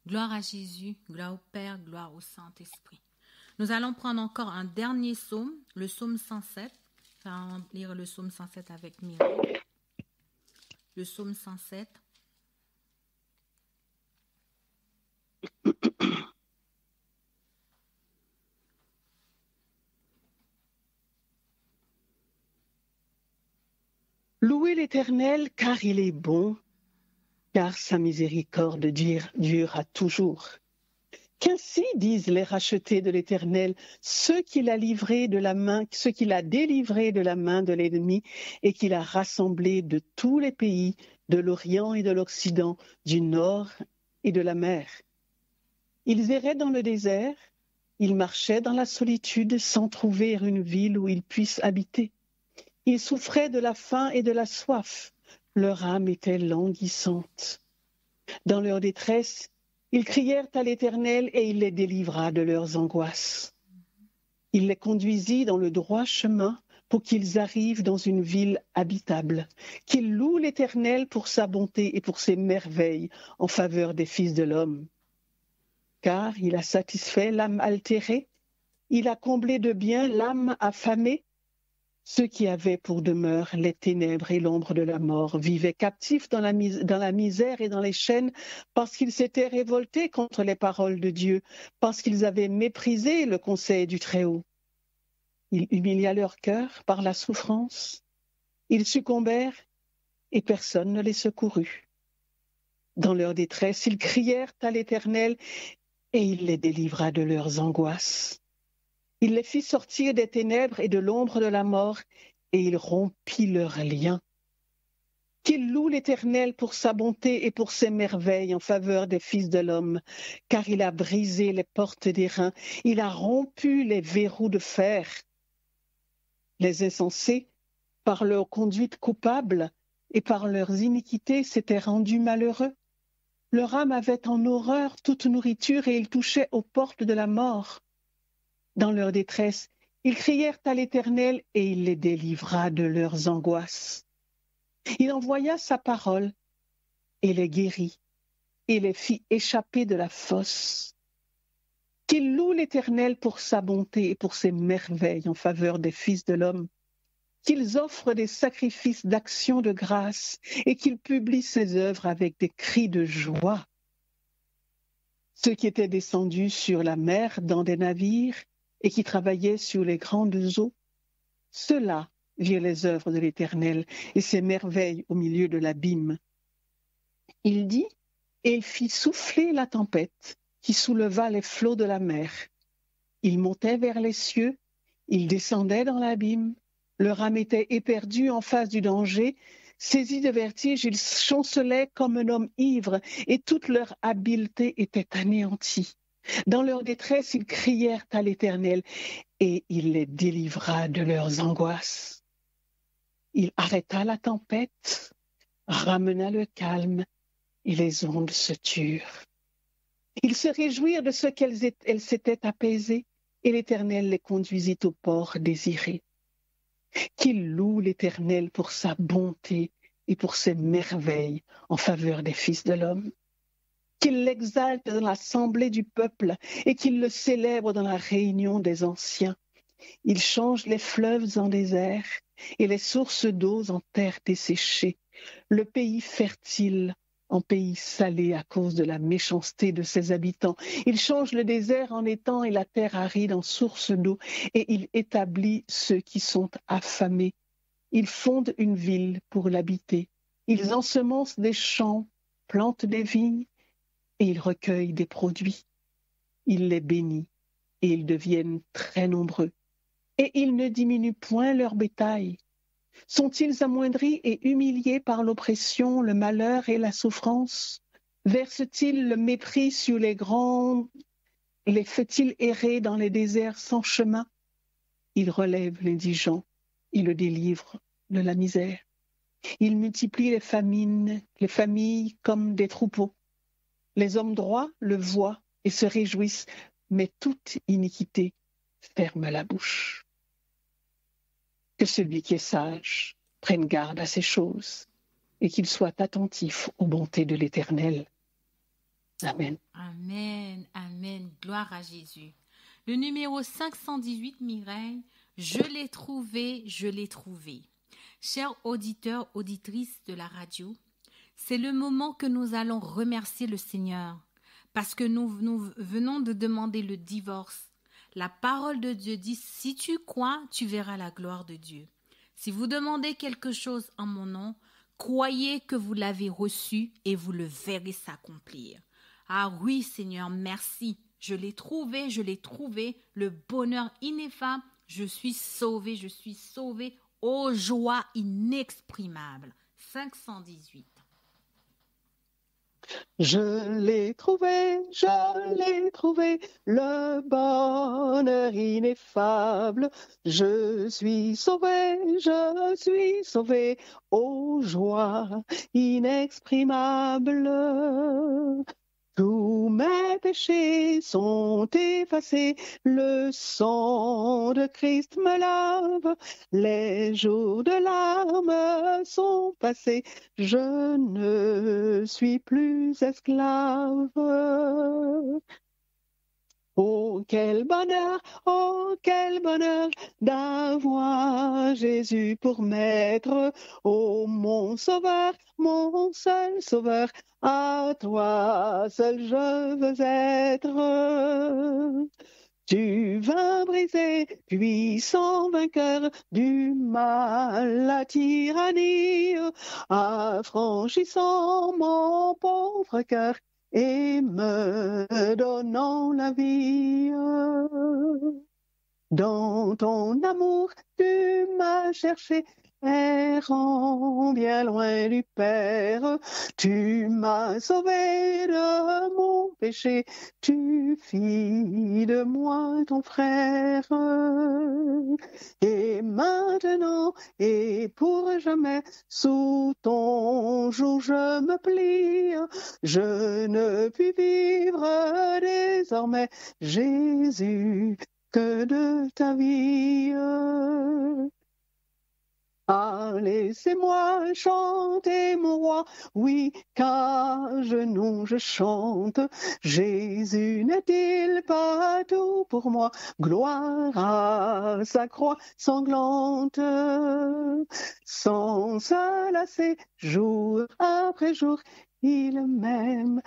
Gloire à Jésus, gloire au Père, gloire au Saint-Esprit. Nous allons prendre encore un dernier psaume, le psaume 107. Nous allons lire le psaume 107 avec Mireille. Le psaume 107. Louez l'Éternel, car il est bon, car sa miséricorde durera toujours. Qu'ainsi disent les rachetés de l'Éternel, ceux qu'il a délivrés de la main de l'ennemi et qu'il a rassemblés de tous les pays, de l'Orient et de l'Occident, du Nord et de la mer. Ils erraient dans le désert, ils marchaient dans la solitude sans trouver une ville où ils puissent habiter. Ils souffraient de la faim et de la soif, leur âme était languissante. Dans leur détresse, ils crièrent à l'Éternel et il les délivra de leurs angoisses. Il les conduisit dans le droit chemin pour qu'ils arrivent dans une ville habitable, qu'ils louent l'Éternel pour sa bonté et pour ses merveilles en faveur des fils de l'homme. Car il a satisfait l'âme altérée, il a comblé de bien l'âme affamée. Ceux qui avaient pour demeure les ténèbres et l'ombre de la mort vivaient captifs dans la misère et dans les chaînes parce qu'ils s'étaient révoltés contre les paroles de Dieu, parce qu'ils avaient méprisé le conseil du Très-Haut. Il humilia leur cœur par la souffrance. Ils succombèrent et personne ne les secourut. Dans leur détresse, ils crièrent à l'Éternel et il les délivra de leurs angoisses. Il les fit sortir des ténèbres et de l'ombre de la mort, et il rompit leurs liens. Qu'il loue l'Éternel pour sa bonté et pour ses merveilles en faveur des fils de l'homme, car il a brisé les portes d'airain, il a rompu les verrous de fer. Les insensés, par leur conduite coupable et par leurs iniquités, s'étaient rendus malheureux. Leur âme avait en horreur toute nourriture et ils touchaient aux portes de la mort. Dans leur détresse, ils crièrent à l'Éternel et il les délivra de leurs angoisses. Il envoya sa parole et les guérit et les fit échapper de la fosse. Qu'ils louent l'Éternel pour sa bonté et pour ses merveilles en faveur des fils de l'homme. Qu'ils offrent des sacrifices d'action de grâce et qu'ils publient ses œuvres avec des cris de joie. Ceux qui étaient descendus sur la mer dans des navires et qui travaillaient sur les grandes eaux, ceux-là virent les œuvres de l'Éternel et ses merveilles au milieu de l'abîme. Il dit, et il fit souffler la tempête qui souleva les flots de la mer. Ils montaient vers les cieux, ils descendaient dans l'abîme, leur âme était éperdue en face du danger, saisis de vertige, ils chancelaient comme un homme ivre et toute leur habileté était anéantie. Dans leur détresse, ils crièrent à l'Éternel et il les délivra de leurs angoisses. Il arrêta la tempête, ramena le calme et les ondes se turent. Ils se réjouirent de ce qu'elles s'étaient apaisées et l'Éternel les conduisit au port désiré. Qu'ils louent l'Éternel pour sa bonté et pour ses merveilles en faveur des fils de l'homme. Qu'il l'exalte dans l'assemblée du peuple et qu'il le célèbre dans la réunion des anciens. Il change les fleuves en désert et les sources d'eau en terre desséchée, le pays fertile en pays salé à cause de la méchanceté de ses habitants. Il change le désert en étang et la terre aride en source d'eau et il établit ceux qui sont affamés. Il fonde une ville pour l'habiter. Ils ensemencent des champs, plantent des vignes et il recueille des produits. Il les bénit et ils deviennent très nombreux. Et il ne diminue point leur bétail. Sont-ils amoindris et humiliés par l'oppression, le malheur et la souffrance? Versent-ils le mépris sur les grands? Les fait-il errer dans les déserts sans chemin? Il relève l'indigent, il le délivre de la misère. Il multiplie les familles comme des troupeaux. Les hommes droits le voient et se réjouissent, mais toute iniquité ferme la bouche. Que celui qui est sage prenne garde à ces choses et qu'il soit attentif aux bontés de l'Éternel. Amen. Amen, amen. Gloire à Jésus. Le numéro 518, Mireille, je l'ai trouvé, je l'ai trouvé. Chers auditeurs, auditrices de la radio, c'est le moment que nous allons remercier le Seigneur parce que nous venons de demander le divorce. La parole de Dieu dit, si tu crois, tu verras la gloire de Dieu. Si vous demandez quelque chose en mon nom, croyez que vous l'avez reçu et vous le verrez s'accomplir. Ah oui, Seigneur, merci. Je l'ai trouvé, le bonheur ineffable. Je suis sauvée, ô joie inexprimable. 518. Je l'ai trouvé, le bonheur ineffable. Je suis sauvé, ô joie inexprimable. Tous mes péchés sont effacés, le sang de Christ me lave, les jours de larmes sont passés, je ne suis plus esclave. Oh, quel bonheur d'avoir Jésus pour maître. Oh, mon sauveur, mon seul sauveur, à toi seul je veux être. Tu vas briser, puissant vainqueur du mal, la tyrannie, affranchissant mon pauvre cœur et me donnant la vie. Dans ton amour, tu m'as cherché, errant bien loin du Père. Tu m'as sauvé de mon péché, tu fis de moi ton frère. Et maintenant et pour jamais, sous ton joug je me plie. Je ne puis vivre désormais, Jésus, que de ta vie. Ah, laissez-moi chanter mon roi, oui, qu'à genoux je chante. Jésus n'est-il pas tout pour moi? Gloire à sa croix sanglante. Sans se lasser, jour après jour, il m'aime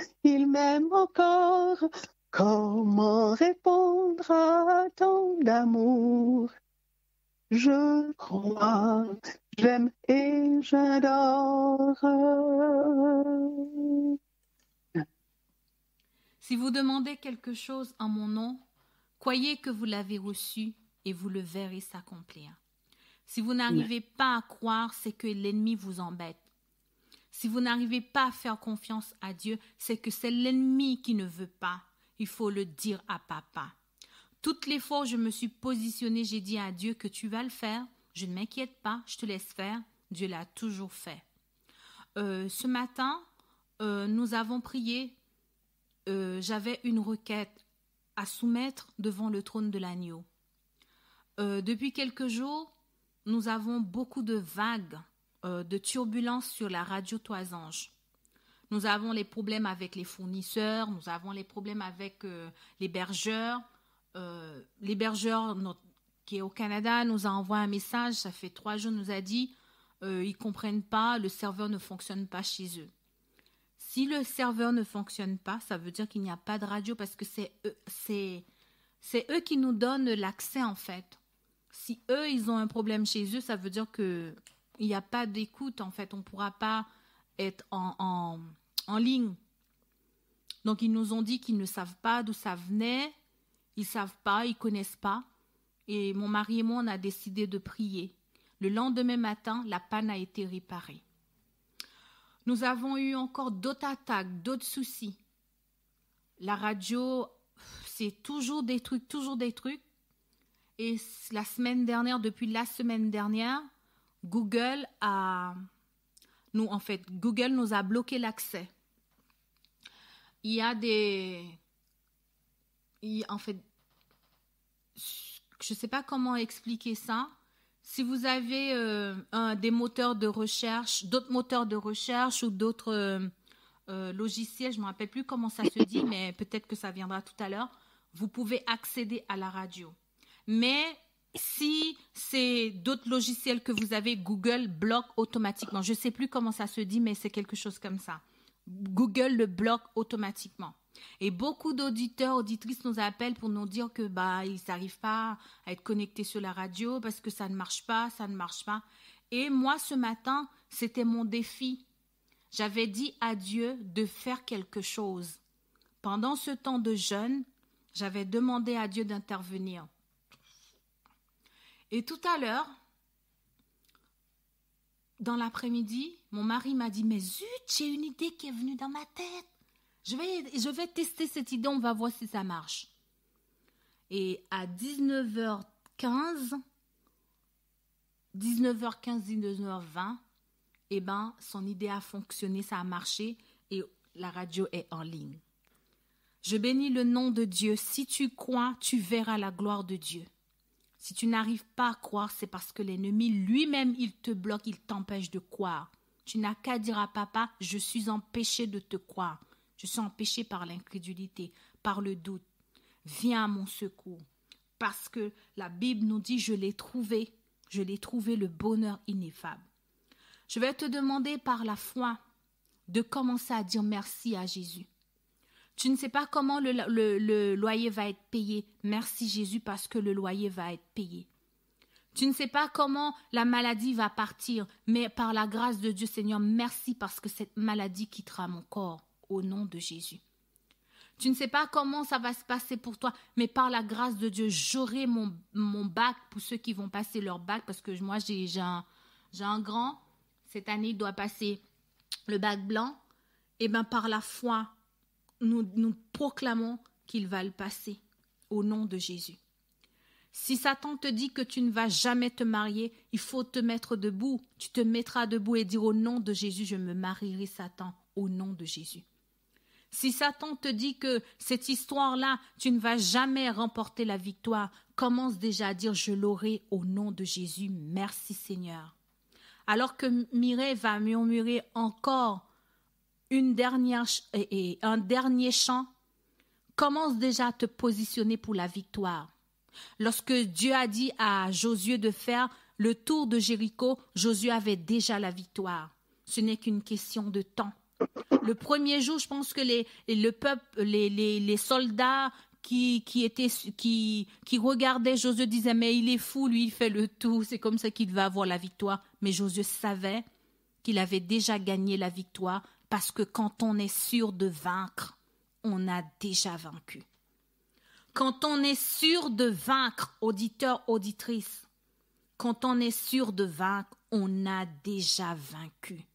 encore. Comment répondre à tant d'amour? Je crois, j'aime et j'adore. Si vous demandez quelque chose en mon nom, croyez que vous l'avez reçu et vous le verrez s'accomplir. Si vous n'arrivez pas à croire, c'est que l'ennemi vous embête. Si vous n'arrivez pas à faire confiance à Dieu, c'est que c'est l'ennemi qui ne veut pas. Il faut le dire à papa. Toutes les fois où je me suis positionnée, j'ai dit à Dieu que tu vas le faire. Je ne m'inquiète pas, je te laisse faire. Dieu l'a toujours fait. Ce matin, nous avons prié. J'avais une requête à soumettre devant le trône de l'agneau. Depuis quelques jours, nous avons beaucoup de vagues, de turbulences sur la radio Toisange. Nous avons les problèmes avec les fournisseurs, nous avons les problèmes avec l'hébergeur. L'hébergeur qui est au Canada nous a envoyé un message, ça fait 3 jours, nous a dit ils ne comprennent pas, le serveur ne fonctionne pas chez eux. Si le serveur ne fonctionne pas, ça veut dire qu'il n'y a pas de radio parce que c'est eux qui nous donnent l'accès en fait. Si eux, ils ont un problème chez eux, ça veut dire qu'il n'y a pas d'écoute en fait, on ne pourra pas être en ligne. Donc ils nous ont dit qu'ils ne savent pas d'où ça venait. Ils ne savent pas, ils ne connaissent pas. Et mon mari et moi, on a décidé de prier. Le lendemain matin, la panne a été réparée. Nous avons eu encore d'autres attaques, d'autres soucis. La radio, c'est toujours des trucs. Et depuis la semaine dernière, Google nous a bloqué l'accès. Je ne sais pas comment expliquer ça. Si vous avez des moteurs de recherche, d'autres moteurs de recherche ou d'autres logiciels, je ne me rappelle plus comment ça se dit, mais peut-être que ça viendra tout à l'heure, vous pouvez accéder à la radio. Mais si c'est d'autres logiciels que vous avez, Google bloque automatiquement. Je ne sais plus comment ça se dit, mais c'est quelque chose comme ça. Google le bloque automatiquement. Et beaucoup d'auditeurs, auditrices nous appellent pour nous dire que ils n'arrivent pas à être connectés sur la radio parce que ça ne marche pas, ça ne marche pas. Et moi, ce matin, c'était mon défi. J'avais dit à Dieu de faire quelque chose. Pendant ce temps de jeûne, j'avais demandé à Dieu d'intervenir. Et tout à l'heure, dans l'après-midi, mon mari m'a dit « Mais zut, j'ai une idée qui est venue dans ma tête. Je vais tester cette idée, on va voir si ça marche. » Et à 19h15, 19h20, son idée a fonctionné, ça a marché et la radio est en ligne. Je bénis le nom de Dieu. Si tu crois, tu verras la gloire de Dieu. Si tu n'arrives pas à croire, c'est parce que l'ennemi lui-même, il te bloque, il t'empêche de croire. Tu n'as qu'à dire à papa, je suis empêché de te croire. Je suis empêché par l'incrédulité, par le doute. Viens à mon secours. Parce que la Bible nous dit, je l'ai trouvé le bonheur ineffable. Je vais te demander par la foi de commencer à dire merci à Jésus. Tu ne sais pas comment le loyer va être payé. Merci Jésus parce que le loyer va être payé. Tu ne sais pas comment la maladie va partir, mais par la grâce de Dieu, Seigneur, merci parce que cette maladie quittera mon corps au nom de Jésus. Tu ne sais pas comment ça va se passer pour toi, mais par la grâce de Dieu, j'aurai mon bac pour ceux qui vont passer leur bac parce que moi, j'ai un grand. Cette année, il doit passer le bac blanc. Et par la foi, nous proclamons qu'il va le passer au nom de Jésus. Si Satan te dit que tu ne vas jamais te marier, il faut te mettre debout. Tu te mettras debout et dire au nom de Jésus, je me marierai Satan au nom de Jésus. Si Satan te dit que cette histoire-là, tu ne vas jamais remporter la victoire, commence déjà à dire je l'aurai au nom de Jésus. Merci Seigneur. Alors que Mireille va murmurer encore un dernier chant, commence déjà à te positionner pour la victoire. Lorsque Dieu a dit à Josué de faire le tour de Jéricho, Josué avait déjà la victoire. Ce n'est qu'une question de temps. Le premier jour, je pense que le peuple, les soldats qui regardaient Josué disaient mais il est fou, lui il fait le tour, c'est comme ça qu'il va avoir la victoire. Mais Josué savait qu'il avait déjà gagné la victoire parce que quand on est sûr de vaincre, on a déjà vaincu. Quand on est sûr de vaincre, auditeur, auditrice, quand on est sûr de vaincre, on a déjà vaincu.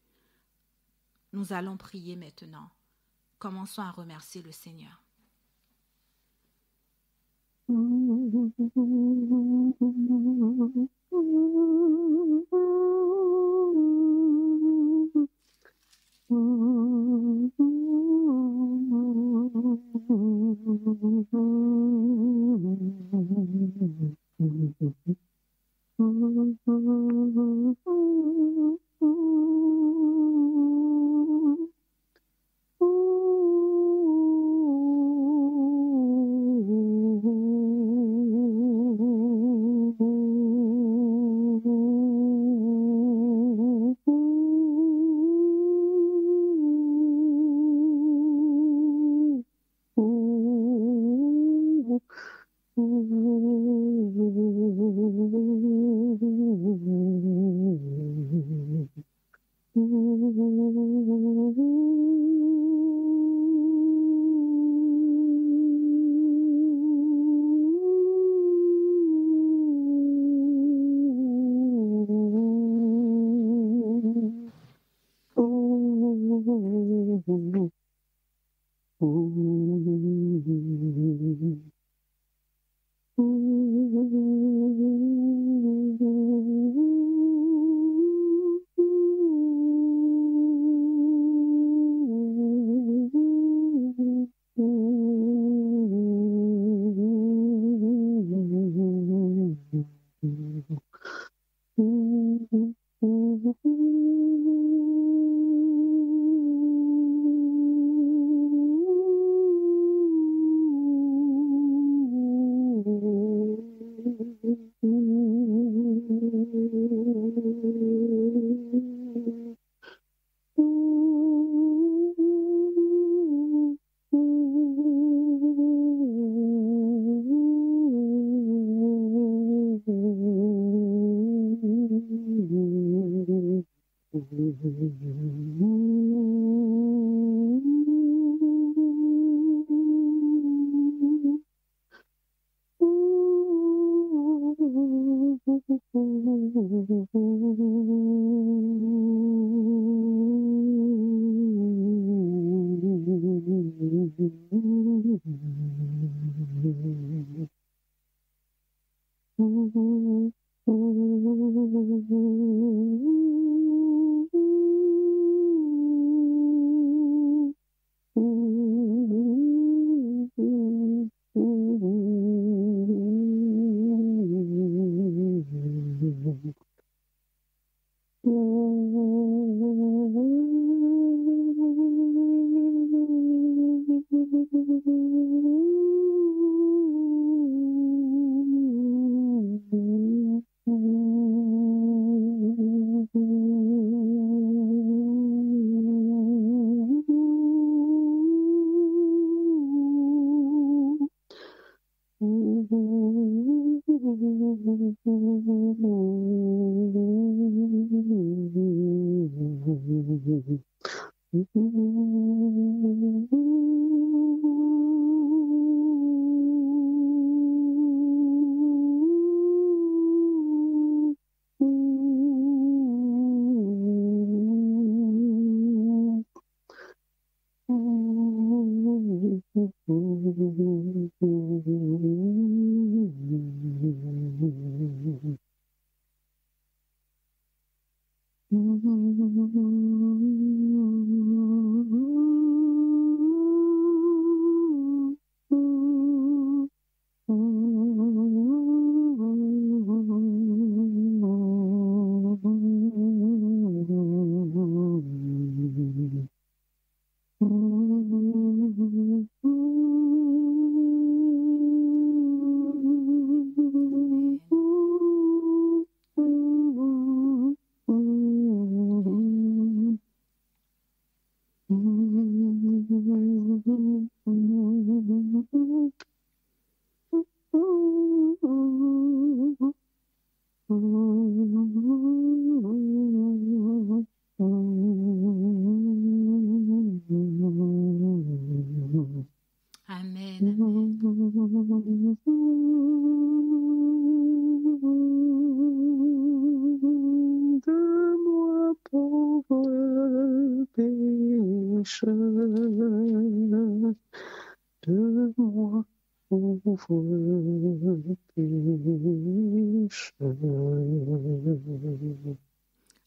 Nous allons prier maintenant. Commençons à remercier le Seigneur.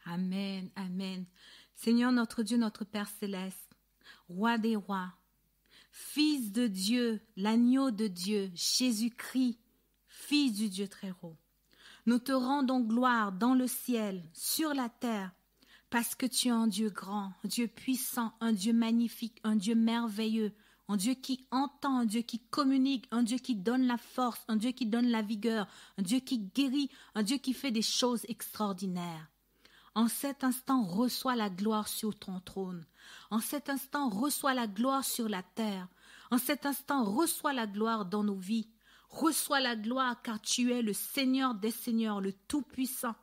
Amen, amen. Seigneur notre Dieu, notre Père céleste, Roi des rois, Fils de Dieu, l'agneau de Dieu, Jésus-Christ, Fils du Dieu très haut. Nous te rendons gloire dans le ciel, sur la terre, parce que tu es un Dieu grand, un Dieu puissant, un Dieu magnifique, un Dieu merveilleux, un Dieu qui entend, un Dieu qui communique, un Dieu qui donne la force, un Dieu qui donne la vigueur, un Dieu qui guérit, un Dieu qui fait des choses extraordinaires. En cet instant, reçois la gloire sur ton trône. En cet instant, reçois la gloire sur la terre. En cet instant, reçois la gloire dans nos vies. Reçois la gloire car tu es le Seigneur des Seigneurs, le Tout-Puissant.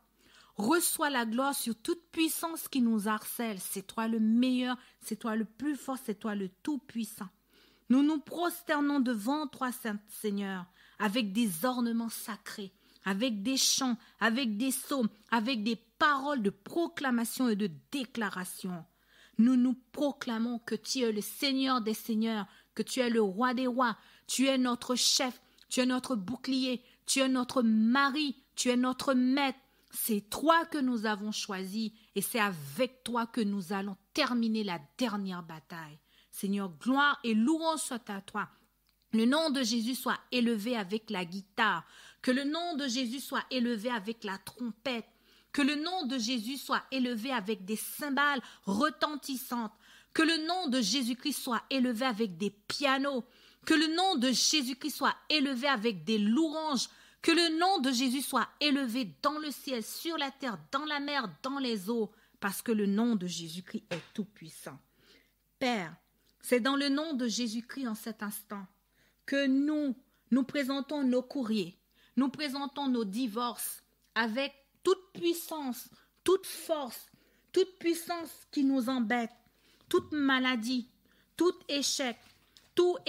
Reçois la gloire sur toute puissance qui nous harcèle. C'est toi le meilleur, c'est toi le plus fort, c'est toi le Tout-Puissant. Nous nous prosternons devant toi, Saint-Seigneur, avec des ornements sacrés, avec des chants, avec des psaumes, avec des paroles de proclamation et de déclaration. Nous nous proclamons que tu es le Seigneur des Seigneurs, que tu es le Roi des rois, tu es notre chef, tu es notre bouclier, tu es notre mari, tu es notre maître. C'est toi que nous avons choisi et c'est avec toi que nous allons terminer la dernière bataille. Seigneur, gloire et louange soit à toi. Le nom de Jésus soit élevé avec la guitare, que le nom de Jésus soit élevé avec la trompette, que le nom de Jésus soit élevé avec des cymbales retentissantes, que le nom de Jésus-Christ soit élevé avec des pianos, que le nom de Jésus-Christ soit élevé avec des louanges, que le nom de Jésus soit élevé dans le ciel, sur la terre, dans la mer, dans les eaux, parce que le nom de Jésus-Christ est tout puissant. Père, c'est dans le nom de Jésus-Christ en cet instant que nous présentons nos courriers, nous présentons nos divorces avec toute puissance, toute force, toute puissance qui nous embête, toute maladie, tout échec, toute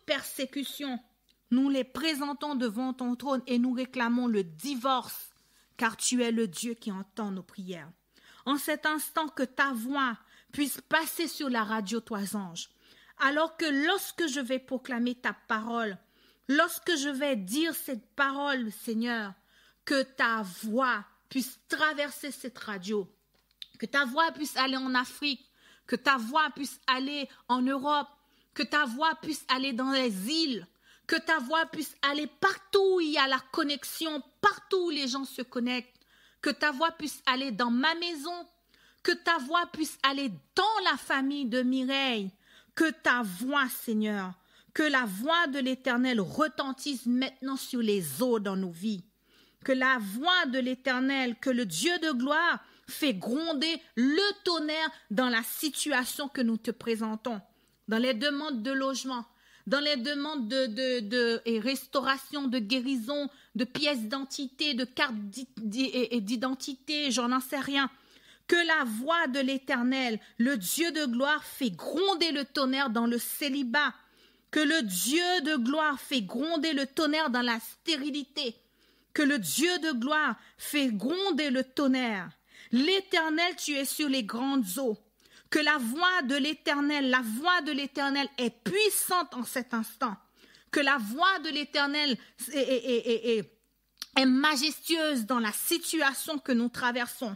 persécution, nous les présentons devant ton trône et nous réclamons le divorce, car tu es le Dieu qui entend nos prières. En cet instant, que ta voix puisse passer sur la radio Toisange, alors que lorsque je vais proclamer ta parole, lorsque je vais dire cette parole, Seigneur, que ta voix puisse traverser cette radio, que ta voix puisse aller en Afrique, que ta voix puisse aller en Europe, que ta voix puisse aller dans les îles, que ta voix puisse aller partout où il y a la connexion, partout où les gens se connectent, que ta voix puisse aller dans ma maison, que ta voix puisse aller dans la famille de Mireille, que ta voix, Seigneur, que la voix de l'Éternel retentisse maintenant sur les eaux dans nos vies, que la voix de l'Éternel, que le Dieu de gloire fait gronder le tonnerre dans la situation que nous te présentons, dans les demandes de logement, dans les demandes de restauration, de guérison, de pièces d'identité, de cartes d'identité, j'en sais rien. Que la voix de l'Éternel, le Dieu de gloire, fait gronder le tonnerre dans le célibat. Que le Dieu de gloire fait gronder le tonnerre dans la stérilité. Que le Dieu de gloire fait gronder le tonnerre. L'Éternel, tu es sur les grandes eaux. Que la voix de l'Éternel est puissante en cet instant. Que la voix de l'Éternel est majestueuse dans la situation que nous traversons.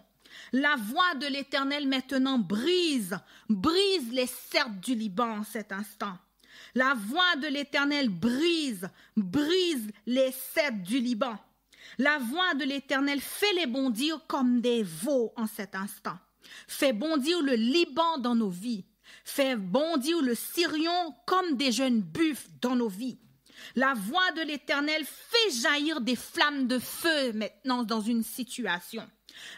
La voix de l'Éternel maintenant brise les cercles du Liban en cet instant. La voix de l'Éternel brise les cercles du Liban. La voix de l'Éternel fait les bondir comme des veaux en cet instant. Fait bondir le Liban dans nos vies. Fait bondir le Sirion comme des jeunes buffles dans nos vies. La voix de l'Éternel fait jaillir des flammes de feu maintenant dans une situation.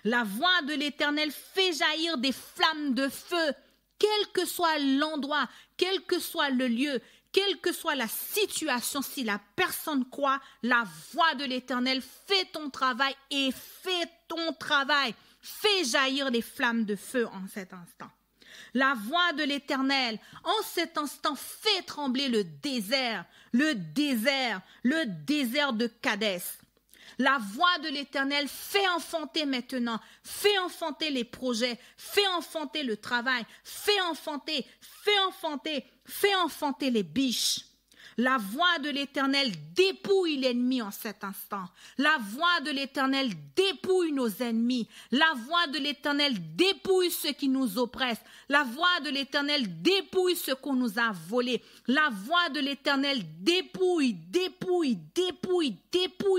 La voix de l'Éternel fait jaillir des flammes de feu, quel que soit l'endroit, quel que soit le lieu, quelle que soit la situation. Si la personne croit, la voix de l'Éternel fait ton travail et fait ton travail. Fais jaillir les flammes de feu en cet instant. La voix de l'Éternel, en cet instant, fait trembler le désert de Kadès. La voix de l'Éternel fait enfanter maintenant, fait enfanter les projets, fait enfanter le travail, fait enfanter les biches. La voix de l'Éternel dépouille l'ennemi en cet instant. La voix de l'Éternel dépouille nos ennemis. La voix de l'Éternel dépouille ceux qui nous oppressent. La voix de l'Éternel dépouille ce qu'on nous a volé. La voix de l'Éternel dépouille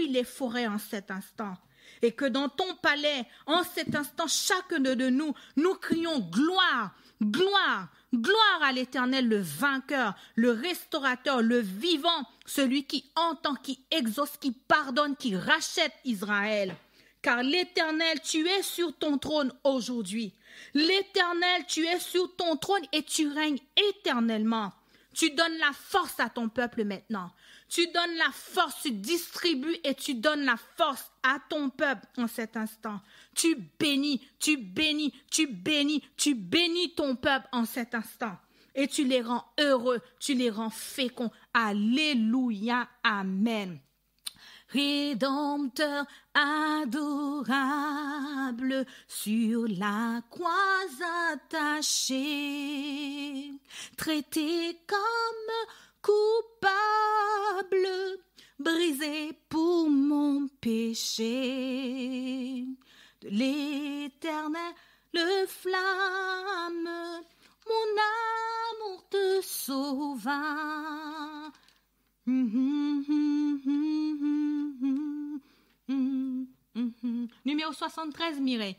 les forêts en cet instant. Et que dans ton palais, en cet instant, chacun de nous, nous crions gloire, gloire, gloire à l'Éternel, le vainqueur, le restaurateur, le vivant, celui qui entend, qui exauce, qui pardonne, qui rachète Israël. Car l'Éternel, tu es sur ton trône aujourd'hui. L'Éternel, tu es sur ton trône et tu règnes éternellement. Tu donnes la force à ton peuple maintenant. Tu donnes la force, tu distribues et tu donnes la force à ton peuple en cet instant. Tu bénis ton peuple en cet instant. Et tu les rends heureux, tu les rends féconds. Alléluia, amen. Rédempteur adorable, sur la croix attaché, traité comme coupable, brisé pour mon péché. De l'Éternel, le flamme, mon amour te sauva. Numéro 73, Mireille.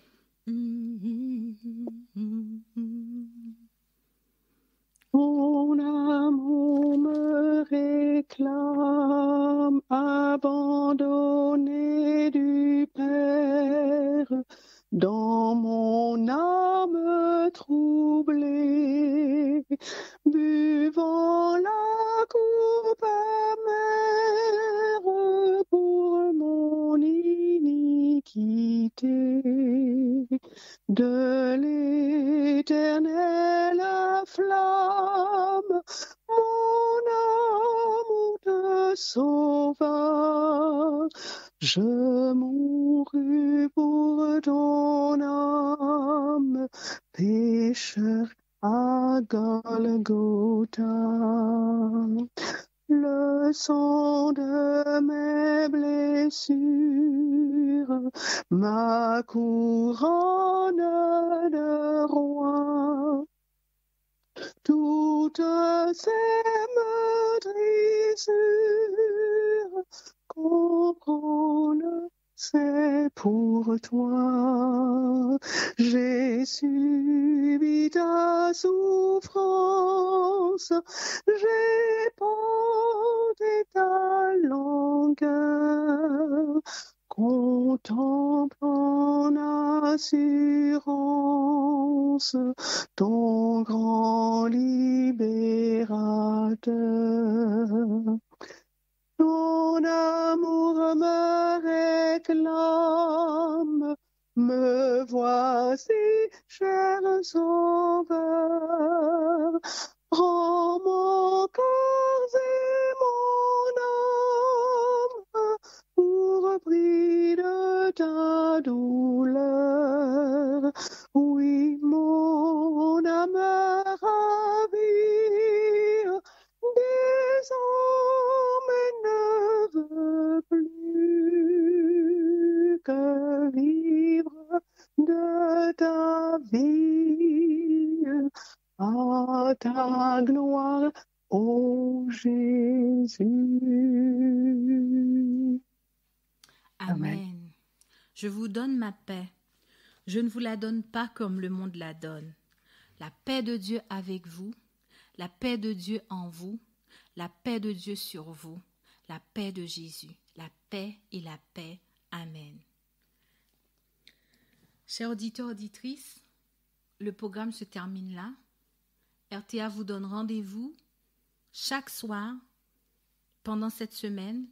Mon amour me réclame, abandonné du Père, dans mon âme troublée, buvant la coupe amère pour mon iniquité. Je mourus pour ton âme, pécheur à Golgotha. Le sang de mes blessures, ma couronne de roi. Toutes ces meurtrissures, comprendre, c'est pour toi. J'ai subi ta souffrance, j'ai porté ta longueur. Contemple en assurance ton grand libérateur. Ton amour me réclame, me voici, cher sauveur. Prends mon corps et mon âme pour prix de ta douleur. Oui, mon âme ravie, désormais ne veut plus que vivre de ta vie à ta gloire, ô Jésus. Amen. Je vous donne ma paix. Je ne vous la donne pas comme le monde la donne. La paix de Dieu avec vous, la paix de Dieu en vous, la paix de Dieu sur vous, la paix de Jésus, la paix et la paix. Amen. Chers auditeurs, auditrices, le programme se termine là. RTA vous donne rendez-vous chaque soir pendant cette semaine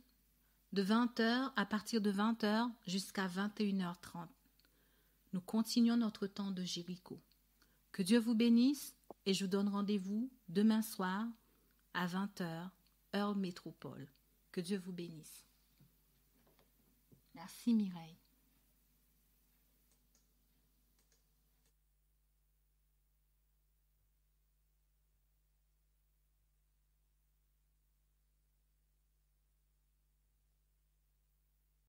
de 20h à partir de 20h jusqu'à 21h30. Nous continuons notre temps de Jéricho. Que Dieu vous bénisse et je vous donne rendez-vous demain soir à 20h, heure métropole. Que Dieu vous bénisse. Merci Mireille.